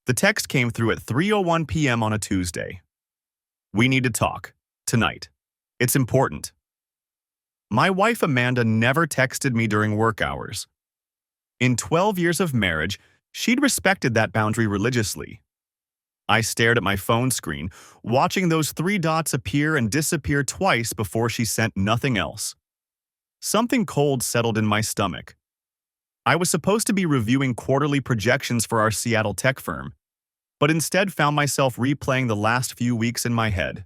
The text came through at 3:01 p.m. on a Tuesday. We need to talk. Tonight. It's important. My wife Amanda never texted me during work hours. In 12 years of marriage, she'd respected that boundary religiously. I stared at my phone screen, watching those three dots appear and disappear twice before she sent nothing else. Something cold settled in my stomach. I was supposed to be reviewing quarterly projections for our Seattle tech firm, but instead found myself replaying the last few weeks in my head.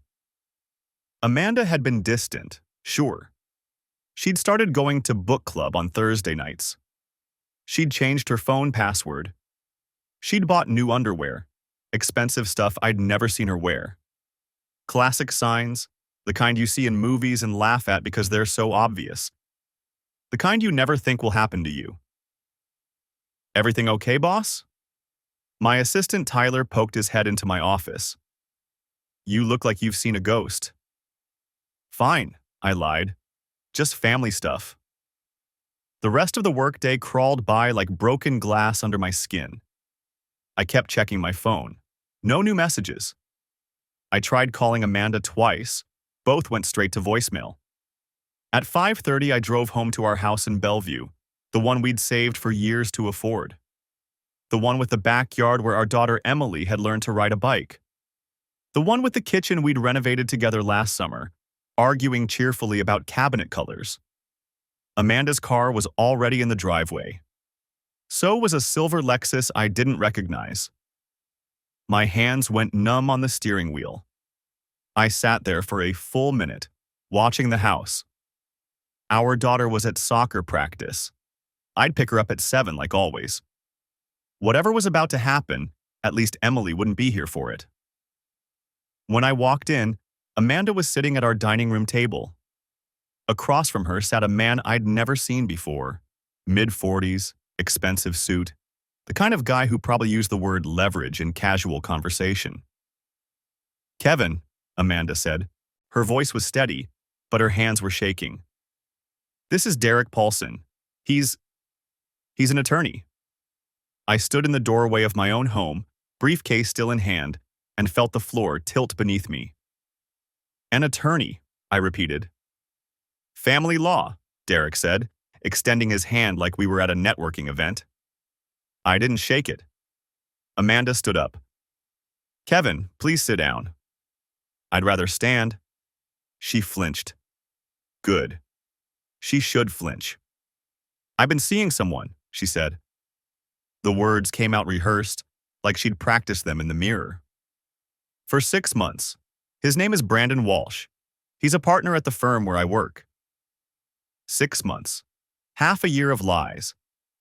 Amanda had been distant, sure. She'd started going to book club on Thursday nights. She'd changed her phone password. She'd bought new underwear, expensive stuff I'd never seen her wear. Classic signs, the kind you see in movies and laugh at because they're so obvious. The kind you never think will happen to you. Everything okay, boss? My assistant Tyler poked his head into my office. You look like you've seen a ghost. Fine, I lied. Just family stuff. The rest of the workday crawled by like broken glass under my skin. I kept checking my phone. No new messages. I tried calling Amanda twice. Both went straight to voicemail. At 5:30, I drove home to our house in Bellevue, the one we'd saved for years to afford. The one with the backyard where our daughter Emily had learned to ride a bike. The one with the kitchen we'd renovated together last summer, arguing cheerfully about cabinet colors. Amanda's car was already in the driveway. So was a silver Lexus I didn't recognize. My hands went numb on the steering wheel. I sat there for a full minute, watching the house. Our daughter was at soccer practice. I'd pick her up at 7 like always. Whatever was about to happen, at least Emily wouldn't be here for it. When I walked in, Amanda was sitting at our dining room table. Across from her sat a man I'd never seen before. Mid-40s, expensive suit. The kind of guy who probably used the word leverage in casual conversation. Kevin, Amanda said. Her voice was steady, but her hands were shaking. This is Derek Paulson. He's an attorney. I stood in the doorway of my own home, briefcase still in hand, and felt the floor tilt beneath me. An attorney, I repeated. Family law, Derek said, extending his hand like we were at a networking event. I didn't shake it. Amanda stood up. Kevin, please sit down. I'd rather stand. She flinched. Good. She should flinch. I've been seeing someone, she said. The words came out rehearsed, like she'd practiced them in the mirror. For 6 months. His name is Brandon Walsh. He's a partner at the firm where I work. 6 months. Half a year of lies.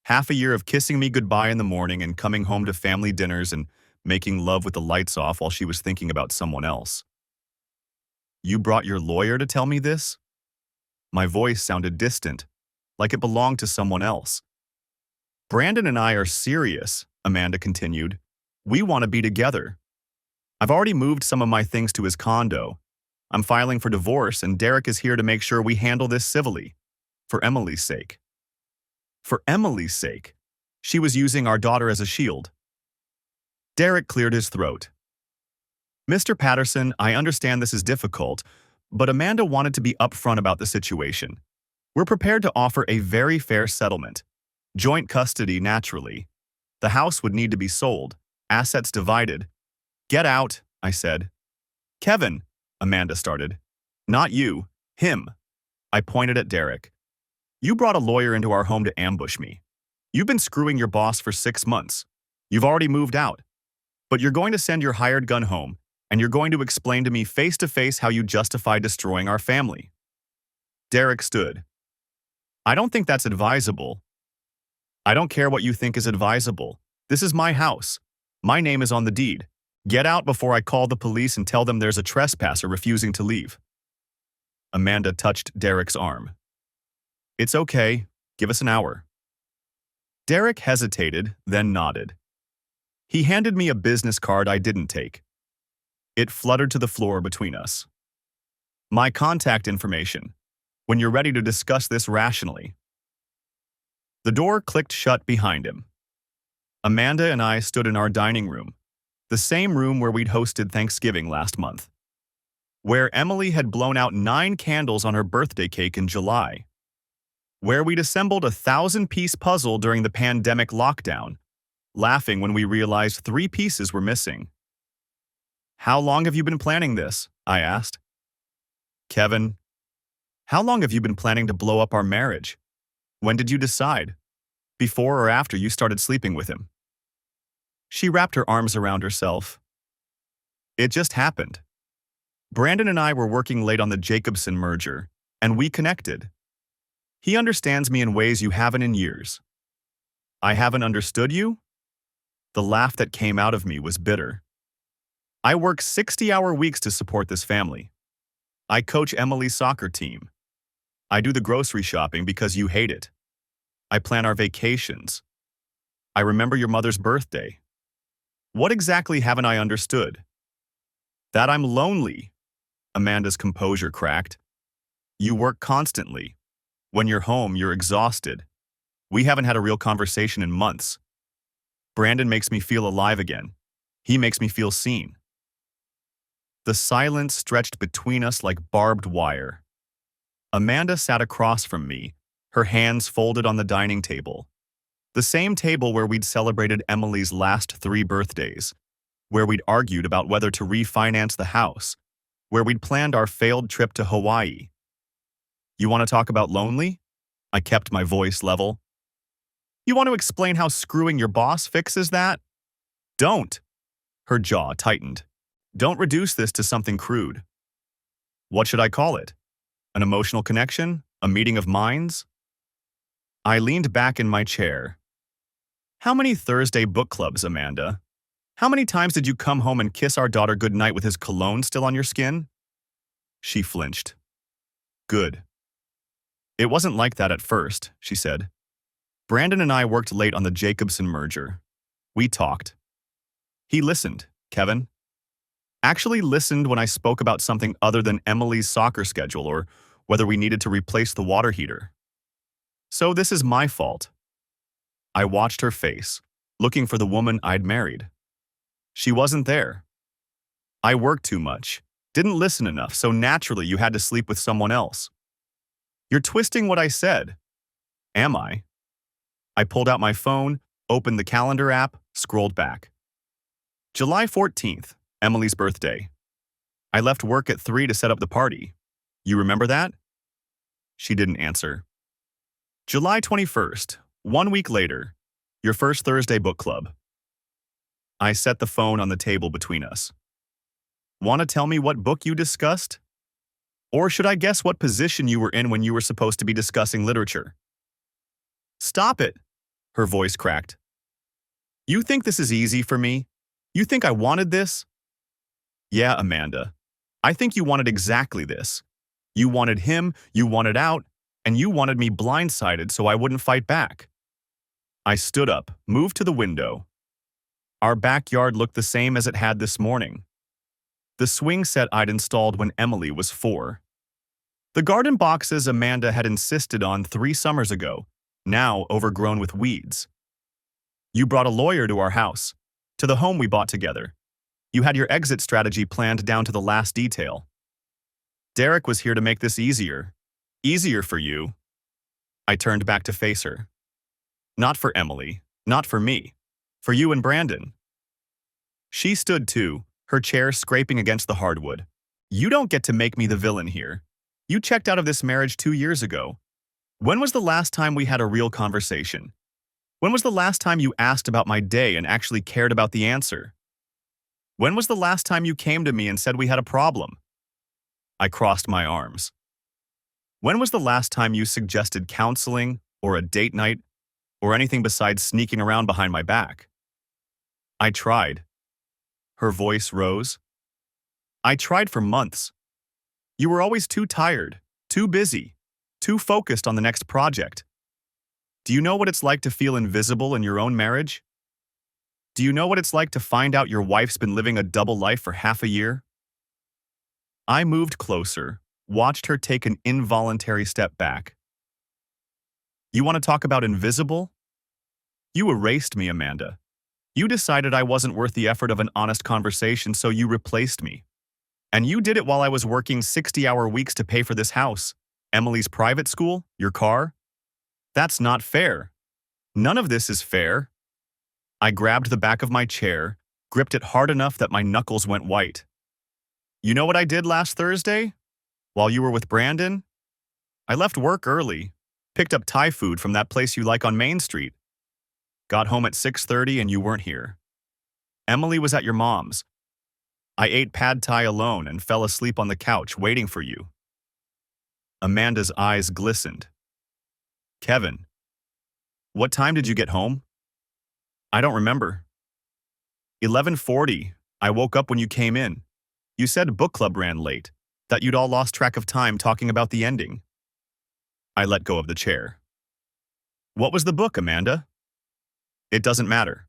Half a year of kissing me goodbye in the morning and coming home to family dinners and making love with the lights off while she was thinking about someone else. You brought your lawyer to tell me this? My voice sounded distant, like it belonged to someone else. Brandon and I are serious, Amanda continued. We want to be together. I've already moved some of my things to his condo. I'm filing for divorce, and Derek is here to make sure we handle this civilly. For Emily's sake. For Emily's sake. She was using our daughter as a shield. Derek cleared his throat. Mr. Patterson, I understand this is difficult, but Amanda wanted to be upfront about the situation. We're prepared to offer a very fair settlement. Joint custody, naturally. The house would need to be sold, assets divided. Get out, I said. Kevin, Amanda started. Not you, him. I pointed at Derek. You brought a lawyer into our home to ambush me. You've been screwing your boss for 6 months. You've already moved out. But you're going to send your hired gun home, and you're going to explain to me face to face how you justify destroying our family. Derek stood. I don't think that's advisable. I don't care what you think is advisable. This is my house. My name is on the deed. Get out before I call the police and tell them there's a trespasser refusing to leave. Amanda touched Derek's arm. It's okay. Give us an hour. Derek hesitated, then nodded. He handed me a business card I didn't take. It fluttered to the floor between us. My contact information, when you're ready to discuss this rationally. The door clicked shut behind him. Amanda and I stood in our dining room, The same room where we'd hosted Thanksgiving last month. Where Emily had blown out 9 candles on her birthday cake in July. Where we'd assembled a 1,000-piece puzzle during the pandemic lockdown, laughing when we realized 3 pieces were missing. "How long have you been planning this?" I asked. "Kevin, how long have you been planning to blow up our marriage? When did you decide? Before or after you started sleeping with him?" She wrapped her arms around herself. "It just happened. Brandon and I were working late on the Jacobson merger, and we connected. He understands me in ways you haven't in years." "I haven't understood you?" The laugh that came out of me was bitter. "I work 60-hour weeks to support this family. I coach Emily's soccer team. I do the grocery shopping because you hate it. I plan our vacations. I remember your mother's birthday. What exactly haven't I understood?" "That I'm lonely," Amanda's composure cracked. "You work constantly. When you're home, you're exhausted. We haven't had a real conversation in months. Brandon makes me feel alive again. He makes me feel seen." The silence stretched between us like barbed wire. Amanda sat across from me, her hands folded on the dining table. The same table where we'd celebrated Emily's last 3 birthdays, where we'd argued about whether to refinance the house, where we'd planned our failed trip to Hawaii. "You want to talk about lonely?" I kept my voice level. "You want to explain how screwing your boss fixes that?" "Don't." Her jaw tightened. "Don't reduce this to something crude." "What should I call it? An emotional connection? A meeting of minds?" I leaned back in my chair. "How many Thursday book clubs, Amanda? How many times did you come home and kiss our daughter goodnight with his cologne still on your skin?" She flinched. "Good." "It wasn't like that at first," she said. "Brandon and I worked late on the Jacobson merger. We talked. He listened, Kevin. Actually listened when I spoke about something other than Emily's soccer schedule or whether we needed to replace the water heater. So this is my fault." I watched her face, looking for the woman I'd married. She wasn't there. "I worked too much, didn't listen enough, so naturally you had to sleep with someone else." "You're twisting what I said." "Am I?" I pulled out my phone, opened the calendar app, scrolled back. July 14th, Emily's birthday. I left work at 3 to set up the party. You remember that? She didn't answer. July 21st, 1 week later, your first Thursday book club. I set the phone on the table between us. Want to tell me what book you discussed? Or should I guess what position you were in when you were supposed to be discussing literature? Stop it, her voice cracked. You think this is easy for me? You think I wanted this? Yeah, Amanda. I think you wanted exactly this. You wanted him, you wanted out, and you wanted me blindsided so I wouldn't fight back. I stood up, moved to the window. Our backyard looked the same as it had this morning. The swing set I'd installed when Emily was 4. The garden boxes Amanda had insisted on 3 summers ago, now overgrown with weeds. You brought a lawyer to our house, to the home we bought together. You had your exit strategy planned down to the last detail. Derek was here to make this easier. Easier for you. I turned back to face her. Not for Emily, not for me. For you and Brandon. She stood too, her chair scraping against the hardwood. You don't get to make me the villain here. You checked out of this marriage 2 years ago. When was the last time we had a real conversation? When was the last time you asked about my day and actually cared about the answer? When was the last time you came to me and said we had a problem? I crossed my arms. When was the last time you suggested counseling or a date night or anything besides sneaking around behind my back? I tried. Her voice rose. I tried for months. You were always too tired, too busy, too focused on the next project. Do you know what it's like to feel invisible in your own marriage? Do you know what it's like to find out your wife's been living a double life for half a year? I moved closer, watched her take an involuntary step back. You want to talk about invisible? You erased me, Amanda. You decided I wasn't worth the effort of an honest conversation, so you replaced me. And you did it while I was working 60-hour weeks to pay for this house, Emily's private school, your car. That's not fair. None of this is fair. I grabbed the back of my chair, gripped it hard enough that my knuckles went white. You know what I did last Thursday? While you were with Brandon? I left work early, picked up Thai food from that place you like on Main Street. Got home at 6:30 and you weren't here. Emily was at your mom's. I ate pad thai alone and fell asleep on the couch waiting for you. Amanda's eyes glistened. Kevin, what time did you get home? I don't remember. 11:40. I woke up when you came in. You said book club ran late, that you'd all lost track of time talking about the ending. I let go of the chair. What was the book, Amanda? It doesn't matter.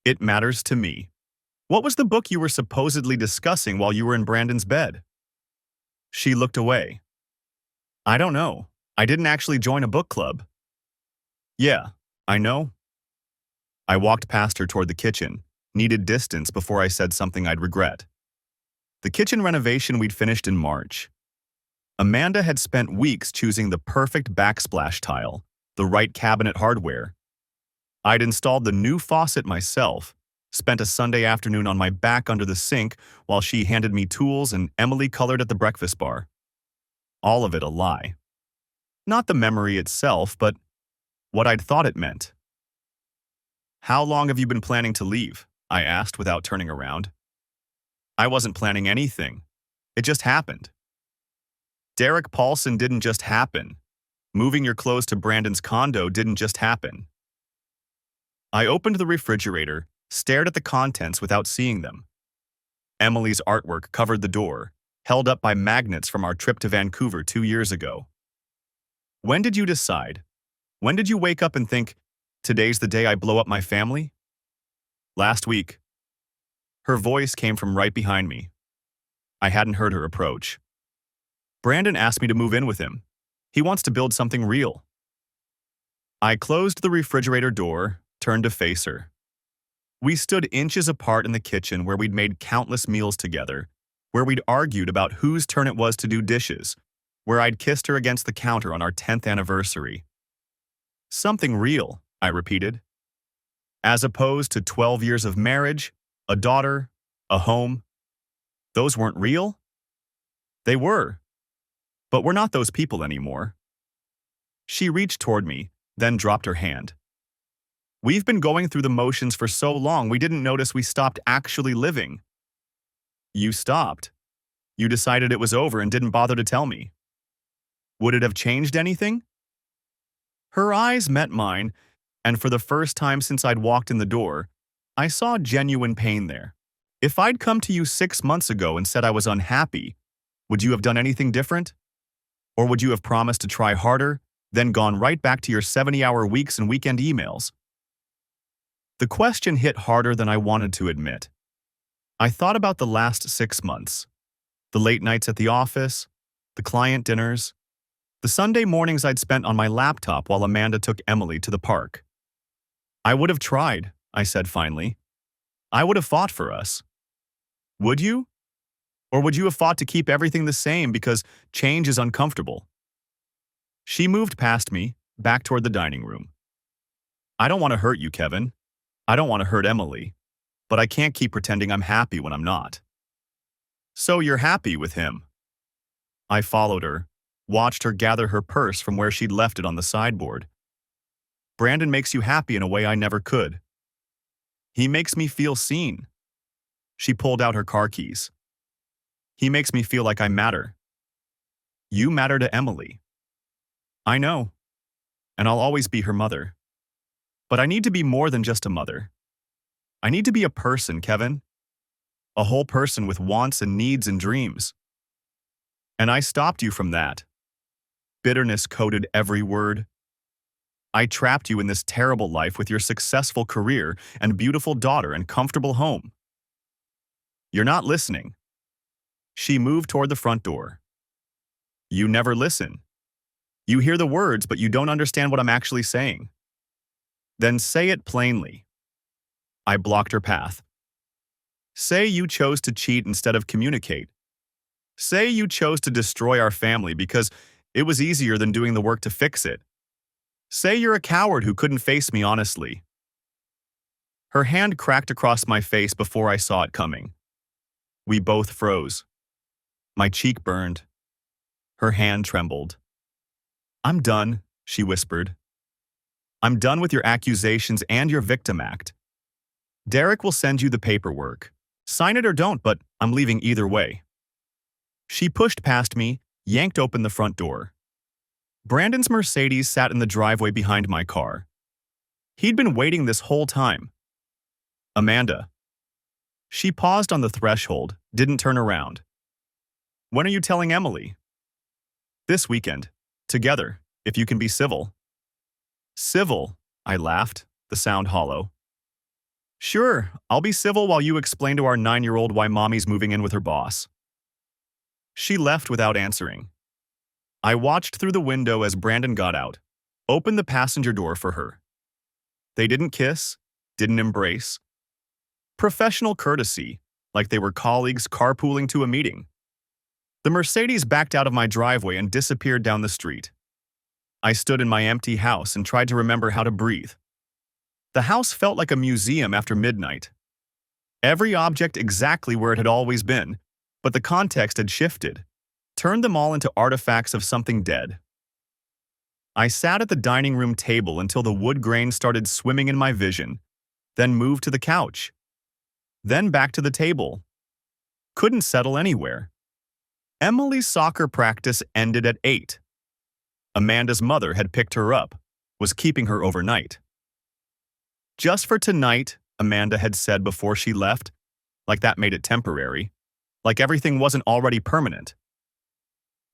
It matters to me. What was the book you were supposedly discussing while you were in Brandon's bed? She looked away. I don't know. I didn't actually join a book club. Yeah, I know. I walked past her toward the kitchen, needed distance before I said something I'd regret. The kitchen renovation we'd finished in March. Amanda had spent weeks choosing the perfect backsplash tile, the right cabinet hardware. I'd installed the new faucet myself, spent a Sunday afternoon on my back under the sink while she handed me tools and Emily colored at the breakfast bar. All of it a lie. Not the memory itself, but what I'd thought it meant. How long have you been planning to leave? I asked without turning around. I wasn't planning anything. It just happened. Derek Paulson didn't just happen. Moving your clothes to Brandon's condo didn't just happen. I opened the refrigerator, stared at the contents without seeing them. Emily's artwork covered the door, held up by magnets from our trip to Vancouver 2 years ago. When did you decide? When did you wake up and think, today's the day I blow up my family? Last week. Her voice came from right behind me. I hadn't heard her approach. Brandon asked me to move in with him. He wants to build something real. I closed the refrigerator door, turned to face her. We stood inches apart in the kitchen where we'd made countless meals together, where we'd argued about whose turn it was to do dishes, where I'd kissed her against the counter on our 10th anniversary. Something real, I repeated. As opposed to 12 years of marriage, a daughter, a home. Those weren't real? They were. But we're not those people anymore. She reached toward me, then dropped her hand. We've been going through the motions for so long we didn't notice we stopped actually living. You stopped. You decided it was over and didn't bother to tell me. Would it have changed anything? Her eyes met mine, and for the first time since I'd walked in the door, I saw genuine pain there. If I'd come to you 6 months ago and said I was unhappy, would you have done anything different? Or would you have promised to try harder, then gone right back to your 70-hour weeks and weekend emails? The question hit harder than I wanted to admit. I thought about the last 6 months. The late nights at the office, the client dinners, the Sunday mornings I'd spent on my laptop while Amanda took Emily to the park. I would have tried, I said finally. I would have fought for us. Would you? Or would you have fought to keep everything the same because change is uncomfortable? She moved past me, back toward the dining room. I don't want to hurt you, Kevin. I don't want to hurt Emily. But I can't keep pretending I'm happy when I'm not. So you're happy with him? I followed her, watched her gather her purse from where she'd left it on the sideboard. Brandon makes you happy in a way I never could. He makes me feel seen. She pulled out her car keys. He makes me feel like I matter. You matter to Emily. I know. And I'll always be her mother. But I need to be more than just a mother. I need to be a person, Kevin. A whole person with wants and needs and dreams. And I stopped you from that. Bitterness coated every word. I trapped you in this terrible life with your successful career and beautiful daughter and comfortable home. You're not listening. She moved toward the front door. You never listen. You hear the words, but you don't understand what I'm actually saying. Then say it plainly. I blocked her path. Say you chose to cheat instead of communicate. Say you chose to destroy our family because it was easier than doing the work to fix it. Say you're a coward who couldn't face me honestly. Her hand cracked across my face before I saw it coming. We both froze. My cheek burned. Her hand trembled. I'm done, she whispered. I'm done with your accusations and your victim act. Derek will send you the paperwork. Sign it or don't, but I'm leaving either way. She pushed past me, yanked open the front door. Brandon's Mercedes sat in the driveway behind my car. He'd been waiting this whole time. Amanda. She paused on the threshold, didn't turn around. When are you telling Emily? This weekend. Together, if you can be civil. Civil, I laughed, the sound hollow. Sure, I'll be civil while you explain to our 9-year-old why mommy's moving in with her boss. She left without answering. I watched through the window as Brandon got out, opened the passenger door for her. They didn't kiss, didn't embrace. Professional courtesy, like they were colleagues carpooling to a meeting. The Mercedes backed out of my driveway and disappeared down the street. I stood in my empty house and tried to remember how to breathe. The house felt like a museum after midnight. Every object exactly where it had always been, but the context had shifted, turned them all into artifacts of something dead. I sat at the dining room table until the wood grain started swimming in my vision, then moved to the couch. Then back to the table. Couldn't settle anywhere. Emily's soccer practice ended at 8. Amanda's mother had picked her up, was keeping her overnight. Just for tonight, Amanda had said before she left, like that made it temporary, like everything wasn't already permanent.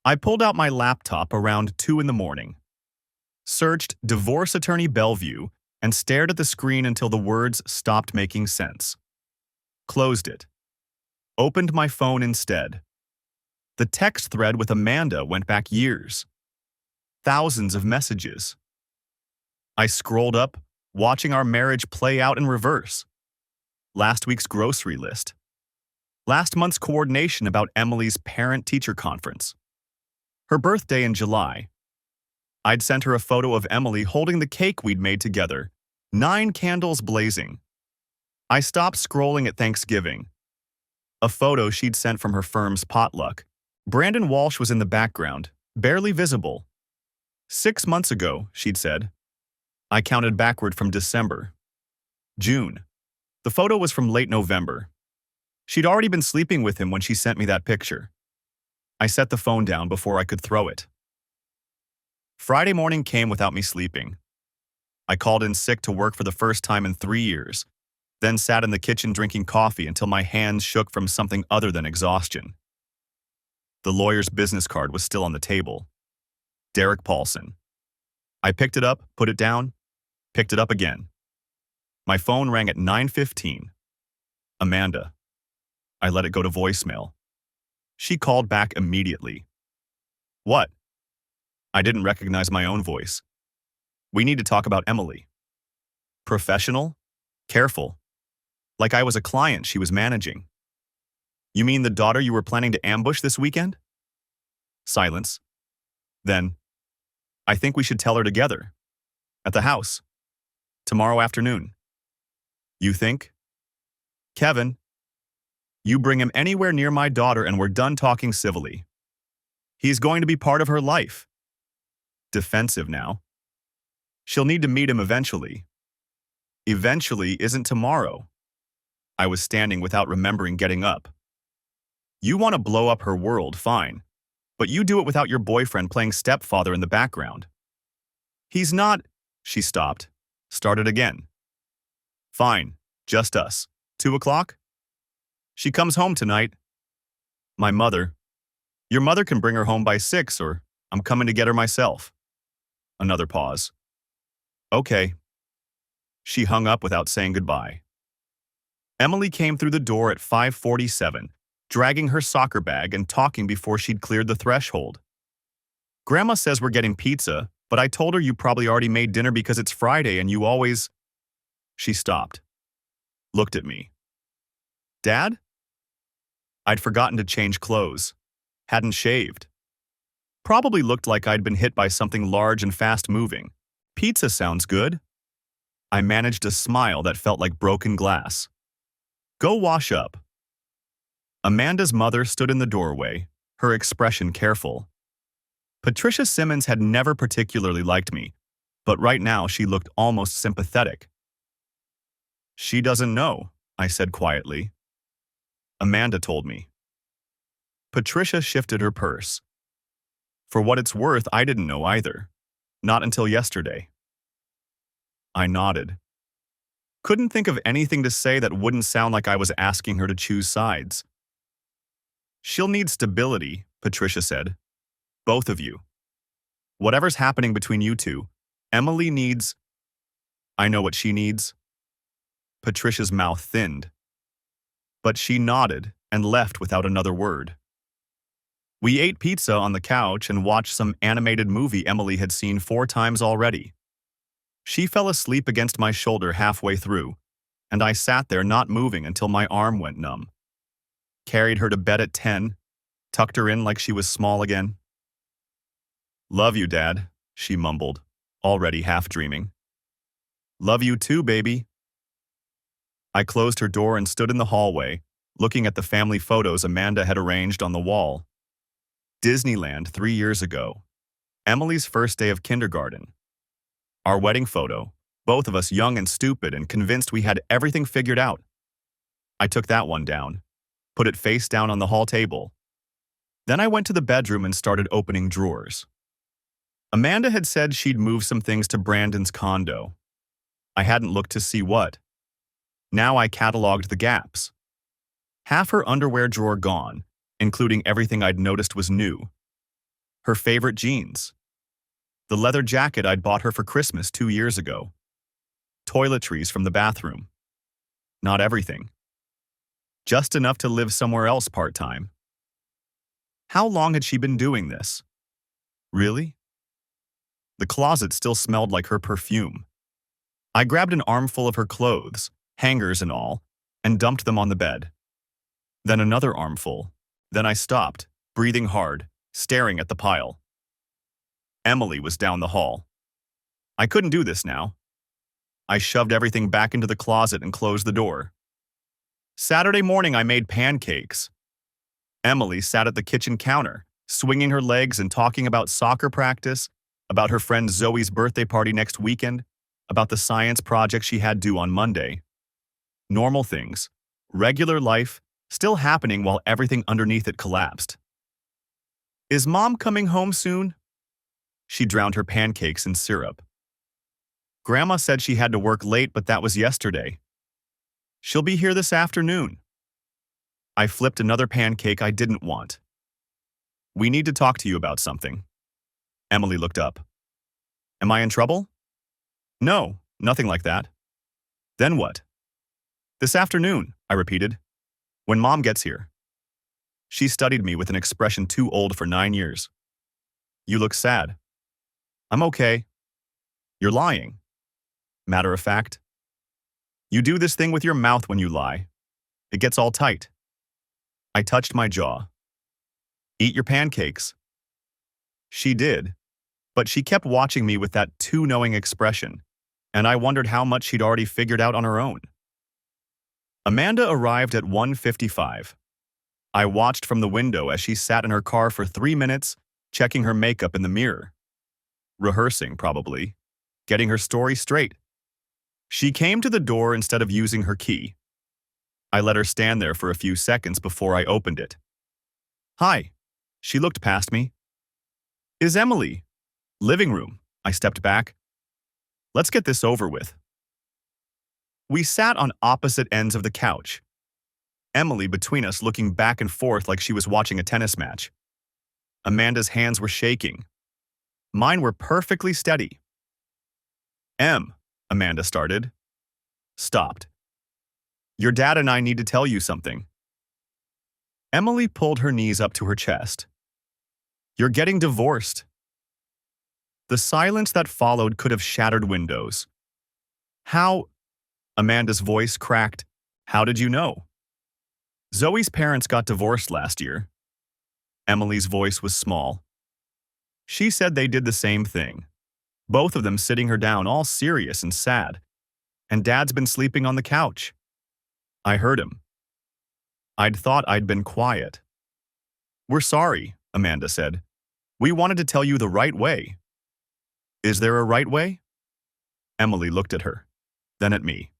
I pulled out my laptop around 2 in the morning, searched Divorce Attorney Bellevue, and stared at the screen until the words stopped making sense. Closed it. Opened my phone instead. The text thread with Amanda went back years. Thousands of messages. I scrolled up, watching our marriage play out in reverse. Last week's grocery list. Last month's coordination about Emily's parent-teacher conference. Her birthday in July. I'd sent her a photo of Emily holding the cake we'd made together, 9 candles blazing. I stopped scrolling at Thanksgiving. A photo she'd sent from her firm's potluck. Brandon Walsh was in the background, barely visible. 6 months ago, she'd said. I counted backward from December. June. The photo was from late November. She'd already been sleeping with him when she sent me that picture. I set the phone down before I could throw it. Friday morning came without me sleeping. I called in sick to work for the first time in 3 years, then sat in the kitchen drinking coffee until my hands shook from something other than exhaustion. The lawyer's business card was still on the table. Derek Paulson. I picked it up, put it down, picked it up again. My phone rang at 9:15. Amanda. I let it go to voicemail. She called back immediately. What? I didn't recognize my own voice. We need to talk about Emily. Professional? Careful. Like I was a client she was managing. You mean the daughter you were planning to ambush this weekend? Silence. Then, I think we should tell her together. At the house. Tomorrow afternoon. You think? Kevin, you bring him anywhere near my daughter and we're done talking civilly. He's going to be part of her life. Defensive now. She'll need to meet him eventually. Eventually isn't tomorrow. I was standing without remembering getting up. You want to blow up her world, fine. But you do it without your boyfriend playing stepfather in the background. He's not. She stopped. Started again. Fine, just us. 2 o'clock? She comes home tonight. My mother. Your mother can bring her home by 6 or I'm coming to get her myself. Another pause. Okay. She hung up without saying goodbye. Emily came through the door at 5:47, dragging her soccer bag and talking before she'd cleared the threshold. Grandma says we're getting pizza, but I told her you probably already made dinner because it's Friday and you always… She stopped. looked at me. Dad? I'd forgotten to change clothes. Hadn't shaved. Probably looked like I'd been hit by something large and fast-moving. Pizza sounds good. I managed a smile that felt like broken glass. Go wash up. Amanda's mother stood in the doorway, her expression careful. Patricia Simmons had never particularly liked me, but right now she looked almost sympathetic. She doesn't know, I said quietly. Amanda told me. Patricia shifted her purse. For what it's worth, I didn't know either. Not until yesterday. I nodded. Couldn't think of anything to say that wouldn't sound like I was asking her to choose sides. She'll need stability, Patricia said. Both of you. Whatever's happening between you two, Emily needs… I know what she needs. Patricia's mouth thinned. But she nodded and left without another word. We ate pizza on the couch and watched some animated movie Emily had seen 4 times already. She fell asleep against my shoulder halfway through, and I sat there not moving until my arm went numb. Carried her to bed at 10, tucked her in like she was small again. Love you, Dad, she mumbled, already half dreaming. Love you too, baby. I closed her door and stood in the hallway, looking at the family photos Amanda had arranged on the wall. Disneyland 3 years ago. Emily's first day of kindergarten. Our wedding photo, both of us young and stupid and convinced we had everything figured out. I took that one down, put it face down on the hall table. Then I went to the bedroom and started opening drawers. Amanda had said she'd move some things to Brandon's condo. I hadn't looked to see what. Now I cataloged the gaps. Half her underwear drawer gone, including everything I'd noticed was new. Her favorite jeans. The leather jacket I'd bought her for Christmas 2 years ago. Toiletries from the bathroom. Not everything. Just enough to live somewhere else part-time. How long had she been doing this? Really? The closet still smelled like her perfume. I grabbed an armful of her clothes, hangers and all, and dumped them on the bed. Then another armful. Then I stopped, breathing hard, staring at the pile. Emily was down the hall. I couldn't do this now. I shoved everything back into the closet and closed the door. Saturday morning I made pancakes. Emily sat at the kitchen counter, swinging her legs and talking about soccer practice, about her friend Zoe's birthday party next weekend, about the science project she had due on Monday. Normal things, regular life, still happening while everything underneath it collapsed. Is Mom coming home soon? She drowned her pancakes in syrup. Grandma said she had to work late, but that was yesterday. She'll be here this afternoon. I flipped another pancake I didn't want. We need to talk to you about something. Emily looked up. Am I in trouble? No, nothing like that. Then what? This afternoon, I repeated. When Mom gets here. She studied me with an expression too old for 9 years. You look sad. I'm okay. You're lying. Matter of fact. You do this thing with your mouth when you lie. It gets all tight. I touched my jaw. Eat your pancakes. She did, but she kept watching me with that too knowing expression, and I wondered how much she'd already figured out on her own. Amanda arrived at 1:55. I watched from the window as she sat in her car for 3 minutes, checking her makeup in the mirror. Rehearsing, probably. Getting her story straight. She came to the door instead of using her key. I let her stand there for a few seconds before I opened it. Hi. She looked past me. Is Emily? Living room. I stepped back. Let's get this over with. We sat on opposite ends of the couch. Emily between us looking back and forth like she was watching a tennis match. Amanda's hands were shaking. Mine were perfectly steady. Amanda started. Stopped. Your dad and I need to tell you something. Emily pulled her knees up to her chest. You're getting divorced. The silence that followed could have shattered windows. How? Amanda's voice cracked. How did you know? Zoe's parents got divorced last year. Emily's voice was small. She said they did the same thing, both of them sitting her down all serious and sad, and Dad's been sleeping on the couch. I heard him. I'd thought I'd been quiet. We're sorry, Amanda said. We wanted to tell you the right way. Is there a right way? Emily looked at her, then at me.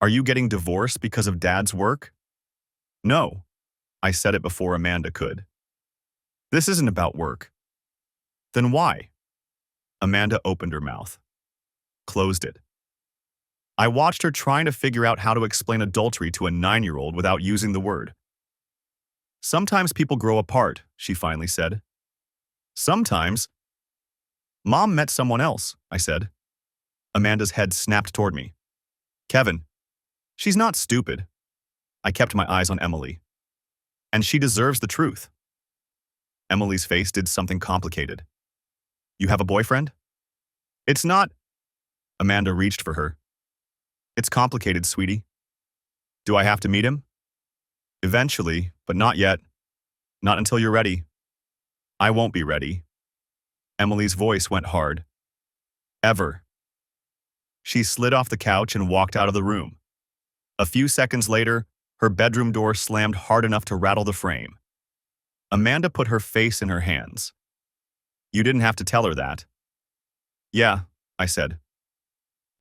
Are you getting divorced because of Dad's work? No, I said it before Amanda could. This isn't about work. Then why? Amanda opened her mouth, closed it. I watched her trying to figure out how to explain adultery to a 9-year-old without using the word. Sometimes people grow apart, she finally said. Sometimes. Mom met someone else, I said. Amanda's head snapped toward me. Kevin, she's not stupid. I kept my eyes on Emily. And she deserves the truth. Emily's face did something complicated. You have a boyfriend? It's not. Amanda reached for her. It's complicated, sweetie. Do I have to meet him? Eventually, but not yet. Not until you're ready. I won't be ready. Emily's voice went hard. Ever. She slid off the couch and walked out of the room. A few seconds later, her bedroom door slammed hard enough to rattle the frame. Amanda put her face in her hands. You didn't have to tell her that. Yeah, I said.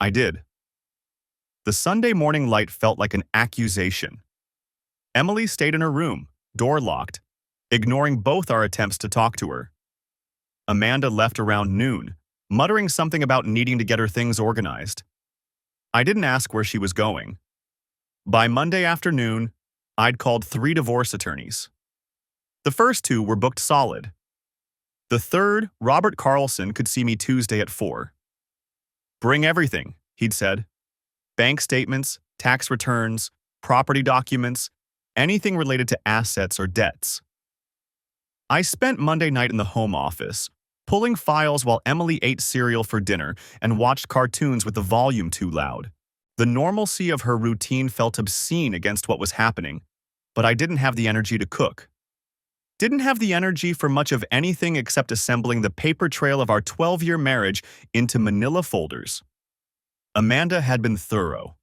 I did. The Sunday morning light felt like an accusation. Emily stayed in her room, door locked, ignoring both our attempts to talk to her. Amanda left around noon, muttering something about needing to get her things organized. I didn't ask where she was going. By Monday afternoon, I'd called 3 divorce attorneys. The first 2 were booked solid. The third, Robert Carlson, could see me Tuesday at 4. Bring everything, he'd said. Bank statements, tax returns, property documents, anything related to assets or debts. I spent Monday night in the home office, pulling files while Emily ate cereal for dinner and watched cartoons with the volume too loud. The normalcy of her routine felt obscene against what was happening, but I didn't have the energy to cook. Didn't have the energy for much of anything except assembling the paper trail of our 12-year marriage into manila folders. Amanda had been thorough.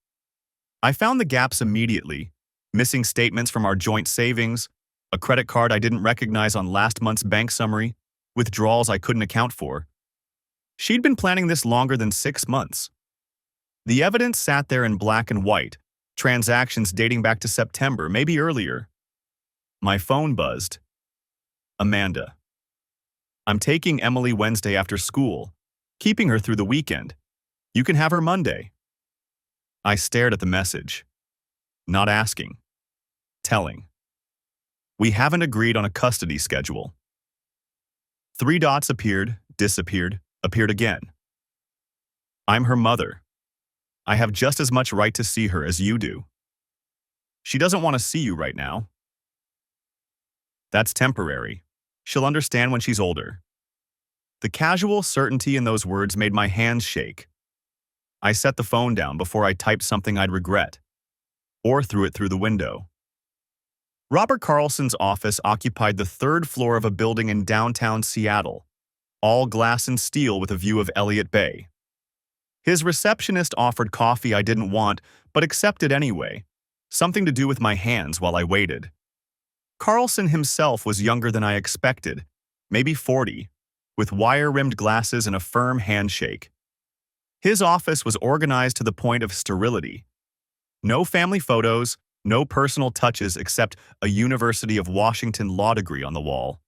I found the gaps immediately, missing statements from our joint savings, a credit card I didn't recognize on last month's bank summary, withdrawals I couldn't account for. She'd been planning this longer than 6 months. The evidence sat there in black and white, transactions dating back to September, maybe earlier. My phone buzzed. Amanda. I'm taking Emily Wednesday after school, keeping her through the weekend. You can have her Monday. I stared at the message. Not asking. Telling. We haven't agreed on a custody schedule. 3 dots appeared, disappeared, appeared again. I'm her mother. I have just as much right to see her as you do. She doesn't want to see you right now. That's temporary. She'll understand when she's older. The casual certainty in those words made my hands shake. I set the phone down before I typed something I'd regret, or threw it through the window. Robert Carlson's office occupied the 3rd floor of a building in downtown Seattle, all glass and steel with a view of Elliott Bay. His receptionist offered coffee I didn't want, but accepted anyway, something to do with my hands while I waited. Carlson himself was younger than I expected, maybe 40, with wire-rimmed glasses and a firm handshake. His office was organized to the point of sterility. No family photos, no personal touches except a University of Washington law degree on the wall.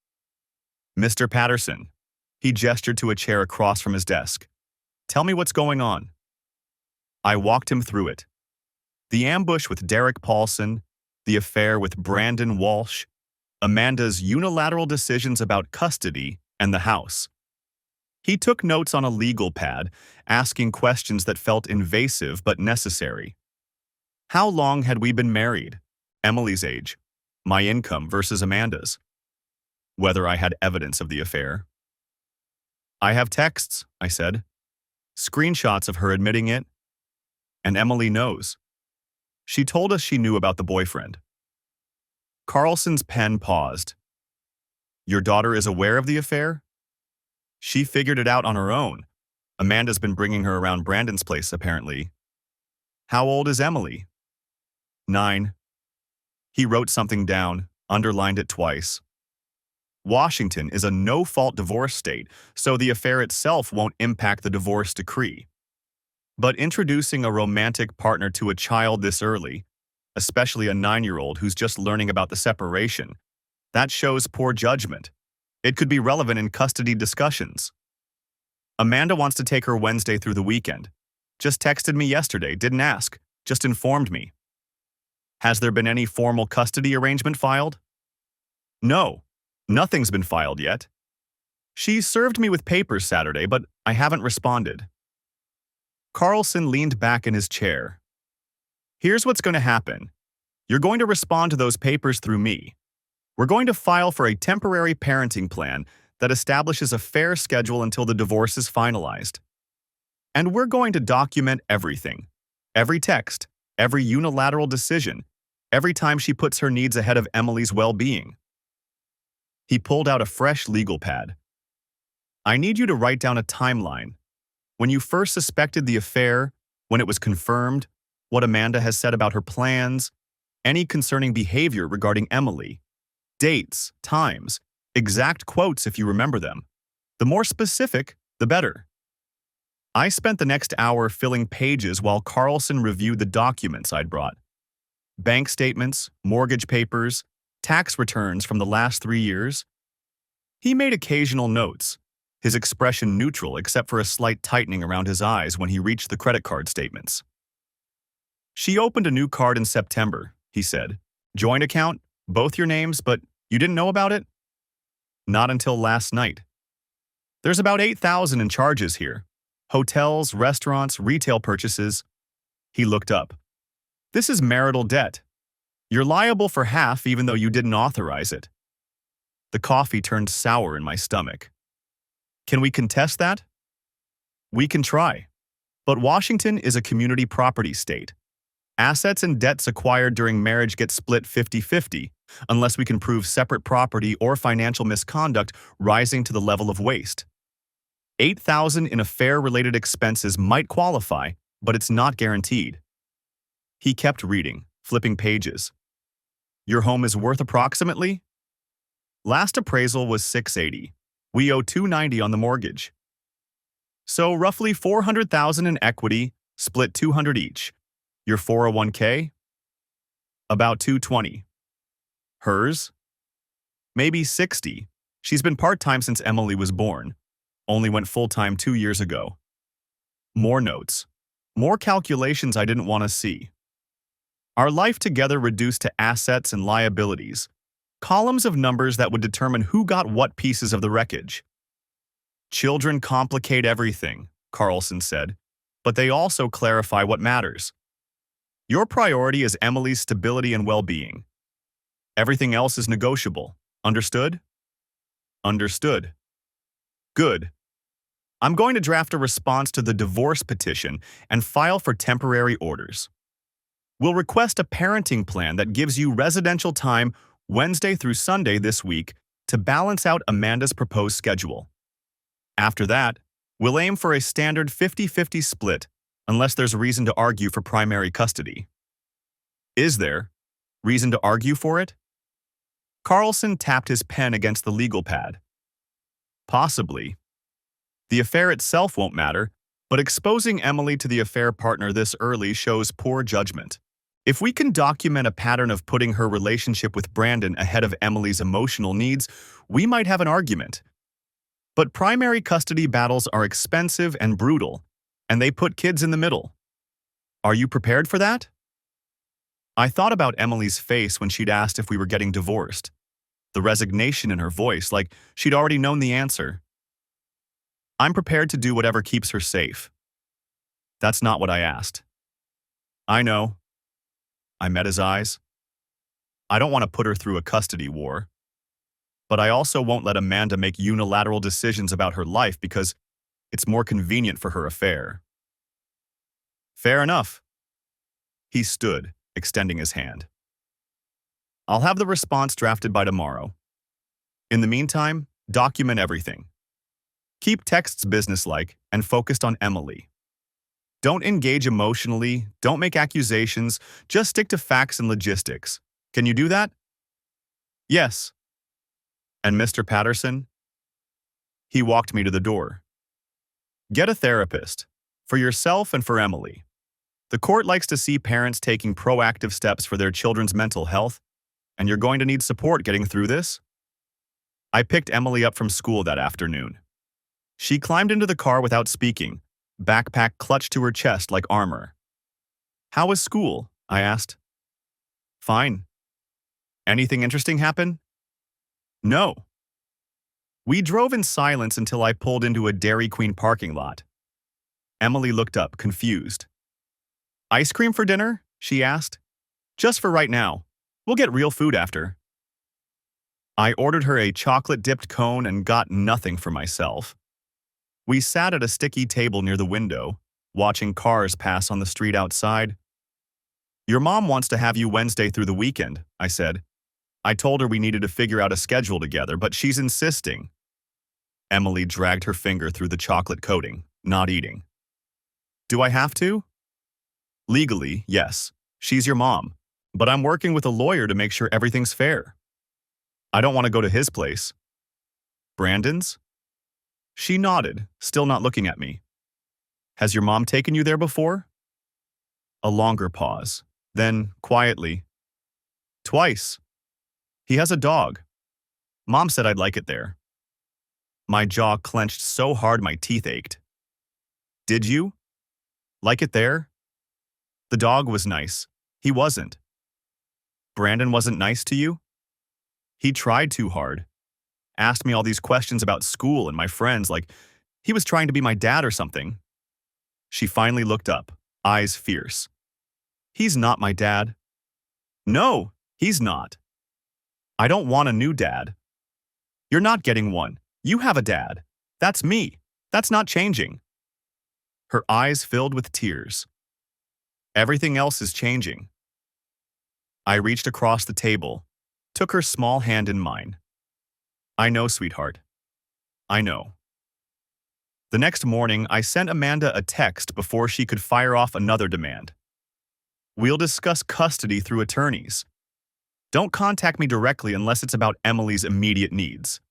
Mr. Patterson, he gestured to a chair across from his desk. Tell me what's going on. I walked him through it. The ambush with Derek Paulson, the affair with Brandon Walsh, Amanda's unilateral decisions about custody and the house. He took notes on a legal pad, asking questions that felt invasive but necessary. How long had we been married? Emily's age. My income versus Amanda's. Whether I had evidence of the affair. I have texts, I said. Screenshots of her admitting it. And Emily knows. She told us she knew about the boyfriend. Carlson's pen paused. Your daughter is aware of the affair? She figured it out on her own. Amanda's been bringing her around Brandon's place, apparently. How old is Emily? 9. He wrote something down, underlined it twice. Washington is a no-fault divorce state, so the affair itself won't impact the divorce decree. But introducing a romantic partner to a child this early, especially a 9-year-old who's just learning about the separation, that shows poor judgment. It could be relevant in custody discussions. Amanda wants to take her Wednesday through the weekend. Just texted me yesterday, didn't ask, just informed me. Has there been any formal custody arrangement filed? No, nothing's been filed yet. She served me with papers Saturday, but I haven't responded. Carlson leaned back in his chair. Here's what's going to happen. You're going to respond to those papers through me. We're going to file for a temporary parenting plan that establishes a fair schedule until the divorce is finalized. And we're going to document everything. Every text, every unilateral decision, every time she puts her needs ahead of Emily's well-being. He pulled out a fresh legal pad. I need you to write down a timeline. When you first suspected the affair, when it was confirmed, what Amanda has said about her plans, any concerning behavior regarding Emily, dates, times, exact quotes if you remember them. The more specific, the better. I spent the next hour filling pages while Carlson reviewed the documents I'd brought. Bank statements, mortgage papers, tax returns from the last 3 years. He made occasional notes, his expression neutral except for a slight tightening around his eyes when he reached the credit card statements. She opened a new card in September, he said. Joint account, both your names, but you didn't know about it? Not until last night. There's about $8,000 in charges here. Hotels, restaurants, retail purchases. He looked up. This is marital debt. You're liable for half even though you didn't authorize it. The coffee turned sour in my stomach. Can we contest that? We can try. But Washington is a community property state. Assets and debts acquired during marriage get split 50-50, unless we can prove separate property or financial misconduct rising to the level of waste. $8,000 in affair-related expenses might qualify, but it's not guaranteed. He kept reading, flipping pages. Your home is worth approximately? Last appraisal was $680. We owe $290 on the mortgage. So roughly $400,000 in equity, split $200 each. Your 401k? About $220. Hers? Maybe $60. She's been part-time since Emily was born. Only went full-time 2 years ago. More notes. More calculations I didn't want to see. Our life together reduced to assets and liabilities. Columns of numbers that would determine who got what pieces of the wreckage. Children complicate everything, Carlson said, but they also clarify what matters. Your priority is Emily's stability and well-being. Everything else is negotiable. Understood? Understood. Good. I'm going to draft a response to the divorce petition and file for temporary orders. We'll request a parenting plan that gives you residential time Wednesday through Sunday this week to balance out Amanda's proposed schedule. After that, we'll aim for a standard 50-50 split unless there's reason to argue for primary custody. Is there reason to argue for it? Carlson tapped his pen against the legal pad. Possibly. The affair itself won't matter, but exposing Emily to the affair partner this early shows poor judgment. If we can document a pattern of putting her relationship with Brandon ahead of Emily's emotional needs, we might have an argument. But primary custody battles are expensive and brutal, and they put kids in the middle. Are you prepared for that? I thought about Emily's face when she'd asked if we were getting divorced. The resignation in her voice, like she'd already known the answer. I'm prepared to do whatever keeps her safe. That's not what I asked. I know. I met his eyes. I don't want to put her through a custody war. But I also won't let Amanda make unilateral decisions about her life because it's more convenient for her affair. Fair enough. He stood, extending his hand. I'll have the response drafted by tomorrow. In the meantime, document everything. Keep texts businesslike and focused on Emily. Don't engage emotionally, don't make accusations, just stick to facts and logistics. Can you do that? Yes. And Mr. Patterson? He walked me to the door. Get a therapist, for yourself and for Emily. The court likes to see parents taking proactive steps for their children's mental health, and you're going to need support getting through this. I picked Emily up from school that afternoon. She climbed into the car without speaking, backpack clutched to her chest like armor. How was school? I asked. Fine. Anything interesting happen? No. We drove in silence until I pulled into a Dairy Queen parking lot. Emily looked up, confused. Ice cream for dinner? She asked. Just for right now. We'll get real food after. I ordered her a chocolate-dipped cone and got nothing for myself. We sat at a sticky table near the window, watching cars pass on the street outside. Your mom wants to have you Wednesday through the weekend, I said. I told her we needed to figure out a schedule together, but she's insisting. Emily dragged her finger through the chocolate coating, not eating. Do I have to? Legally, yes. She's your mom, but I'm working with a lawyer to make sure everything's fair. I don't want to go to his place. Brandon's? She nodded, still not looking at me. Has your mom taken you there before? A longer pause, then, quietly, twice. He has a dog. Mom said I'd like it there. My jaw clenched so hard my teeth ached. Did you? Like it there? The dog was nice. He wasn't. Brandon wasn't nice to you? He tried too hard. Asked me all these questions about school and my friends like he was trying to be my dad or something. She finally looked up, eyes fierce. He's not my dad. No, he's not. I don't want a new dad. You're not getting one. You have a dad. That's me. That's not changing. Her eyes filled with tears. Everything else is changing. I reached across the table, took her small hand in mine. I know, sweetheart. I know. The next morning, I sent Amanda a text before she could fire off another demand. We'll discuss custody through attorneys. Don't contact me directly unless it's about Emily's immediate needs.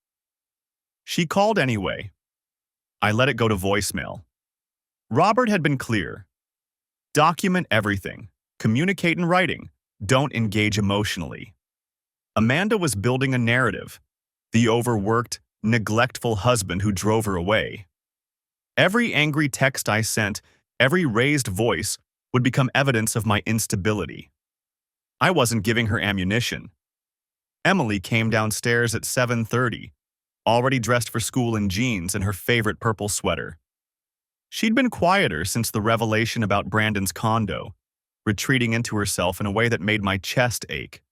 She called anyway. I let it go to voicemail. Robert had been clear. Document everything. Communicate in writing. Don't engage emotionally. Amanda was building a narrative. The overworked, neglectful husband who drove her away. Every angry text I sent, every raised voice, would become evidence of my instability. I wasn't giving her ammunition. Emily came downstairs at 7:30, already dressed for school in jeans and her favorite purple sweater. She'd been quieter since the revelation about Brandon's condo, retreating into herself in a way that made my chest ache.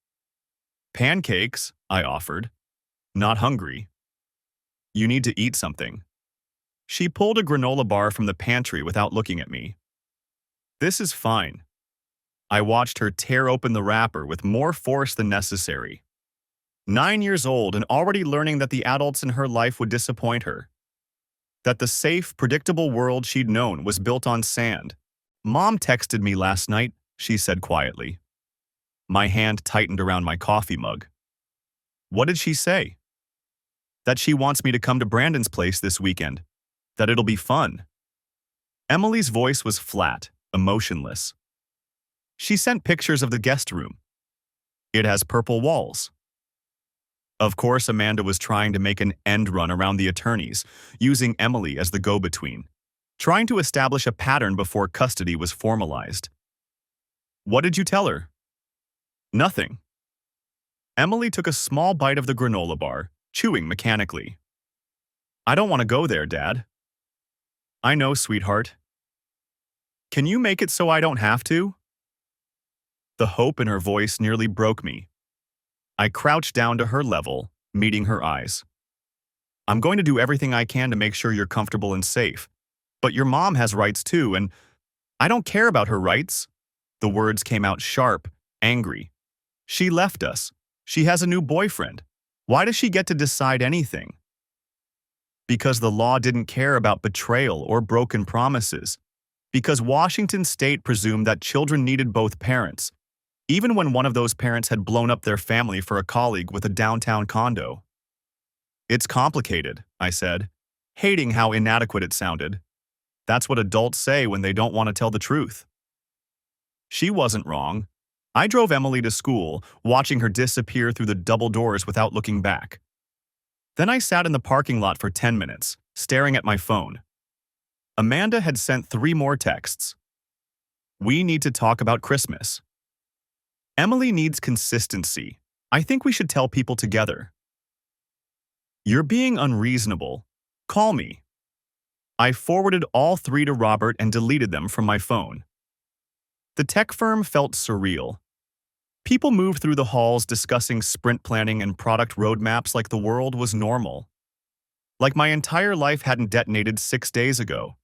Pancakes, I offered. Not hungry. You need to eat something. She pulled a granola bar from the pantry without looking at me. This is fine. I watched her tear open the wrapper with more force than necessary. 9 years old and already learning that the adults in her life would disappoint her. That the safe, predictable world she'd known was built on sand. Mom texted me last night, she said quietly. My hand tightened around my coffee mug. What did she say? That she wants me to come to Brandon's place this weekend. That it'll be fun. Emily's voice was flat, emotionless. She sent pictures of the guest room. It has purple walls. Of course, Amanda was trying to make an end run around the attorneys, using Emily as the go-between, trying to establish a pattern before custody was formalized. What did you tell her? Nothing. Emily took a small bite of the granola bar, chewing mechanically. I don't want to go there, Dad. I know, sweetheart. Can you make it so I don't have to? The hope in her voice nearly broke me. I crouched down to her level, meeting her eyes. I'm going to do everything I can to make sure you're comfortable and safe. But your mom has rights too, and I don't care about her rights. The words came out sharp, angry. She left us. She has a new boyfriend. Why does she get to decide anything? Because the law didn't care about betrayal or broken promises. Because Washington state presumed that children needed both parents, even when one of those parents had blown up their family for a colleague with a downtown condo. It's complicated, I said, hating how inadequate it sounded. That's what adults say when they don't want to tell the truth. She wasn't wrong. I drove Emily to school, watching her disappear through the double doors without looking back. Then I sat in the parking lot for 10 minutes, staring at my phone. Amanda had sent 3 more texts. We need to talk about Christmas. Emily needs consistency. I think we should tell people together. You're being unreasonable. Call me. I forwarded all 3 to Robert and deleted them from my phone. The tech firm felt surreal. People moved through the halls discussing sprint planning and product roadmaps like the world was normal. Like my entire life hadn't detonated 6 days ago.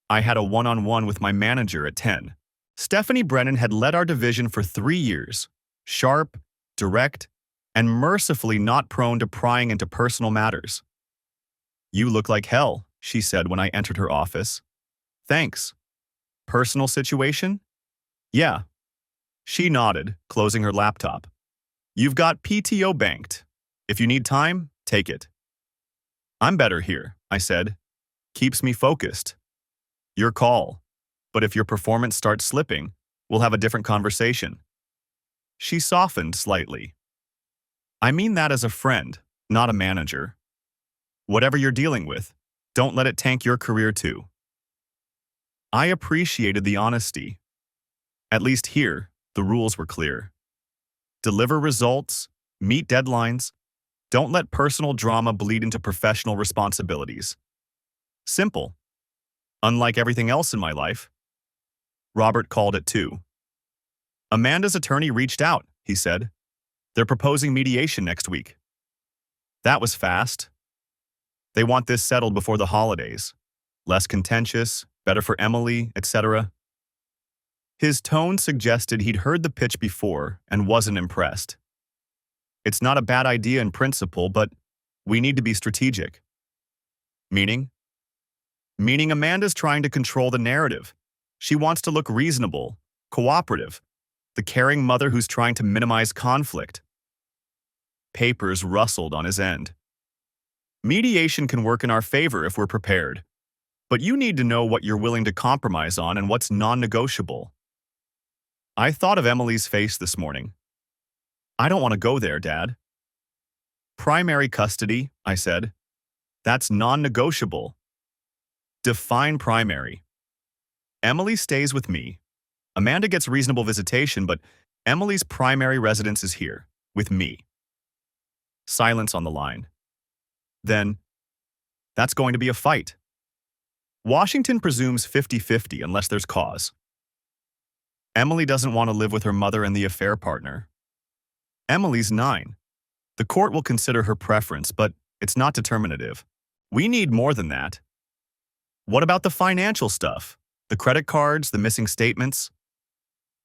I had a one-on-one with my manager at 10. Stephanie Brennan had led our division for 3 years, sharp, direct, and mercifully not prone to prying into personal matters. You look like hell, she said when I entered her office. Thanks. Personal situation? Yeah. She nodded, closing her laptop. You've got PTO banked. If you need time, take it. I'm better here, I said. Keeps me focused. Your call. But if your performance starts slipping, we'll have a different conversation. She softened slightly. I mean that as a friend, not a manager. Whatever you're dealing with, don't let it tank your career too. I appreciated the honesty. At least here, the rules were clear. Deliver results, meet deadlines, don't let personal drama bleed into professional responsibilities. Simple. Unlike everything else in my life. Robert called it too. Amanda's attorney reached out, he said. They're proposing mediation next week. That was fast. They want this settled before the holidays. Less contentious, better for Emily, etc. His tone suggested he'd heard the pitch before and wasn't impressed. It's not a bad idea in principle, but we need to be strategic. Meaning? Meaning Amanda's trying to control the narrative. She wants to look reasonable, cooperative, the caring mother who's trying to minimize conflict. Papers rustled on his end. Mediation can work in our favor if we're prepared, but you need to know what you're willing to compromise on and what's non-negotiable. I thought of Emily's face this morning. I don't want to go there, Dad. Primary custody, I said. That's non-negotiable. Define primary. Emily stays with me. Amanda gets reasonable visitation, but Emily's primary residence is here, with me. Silence on the line. Then, that's going to be a fight. Washington presumes 50-50 unless there's cause. Emily doesn't want to live with her mother and the affair partner. Emily's 9. The court will consider her preference, but it's not determinative. We need more than that. What about the financial stuff? The credit cards, the missing statements?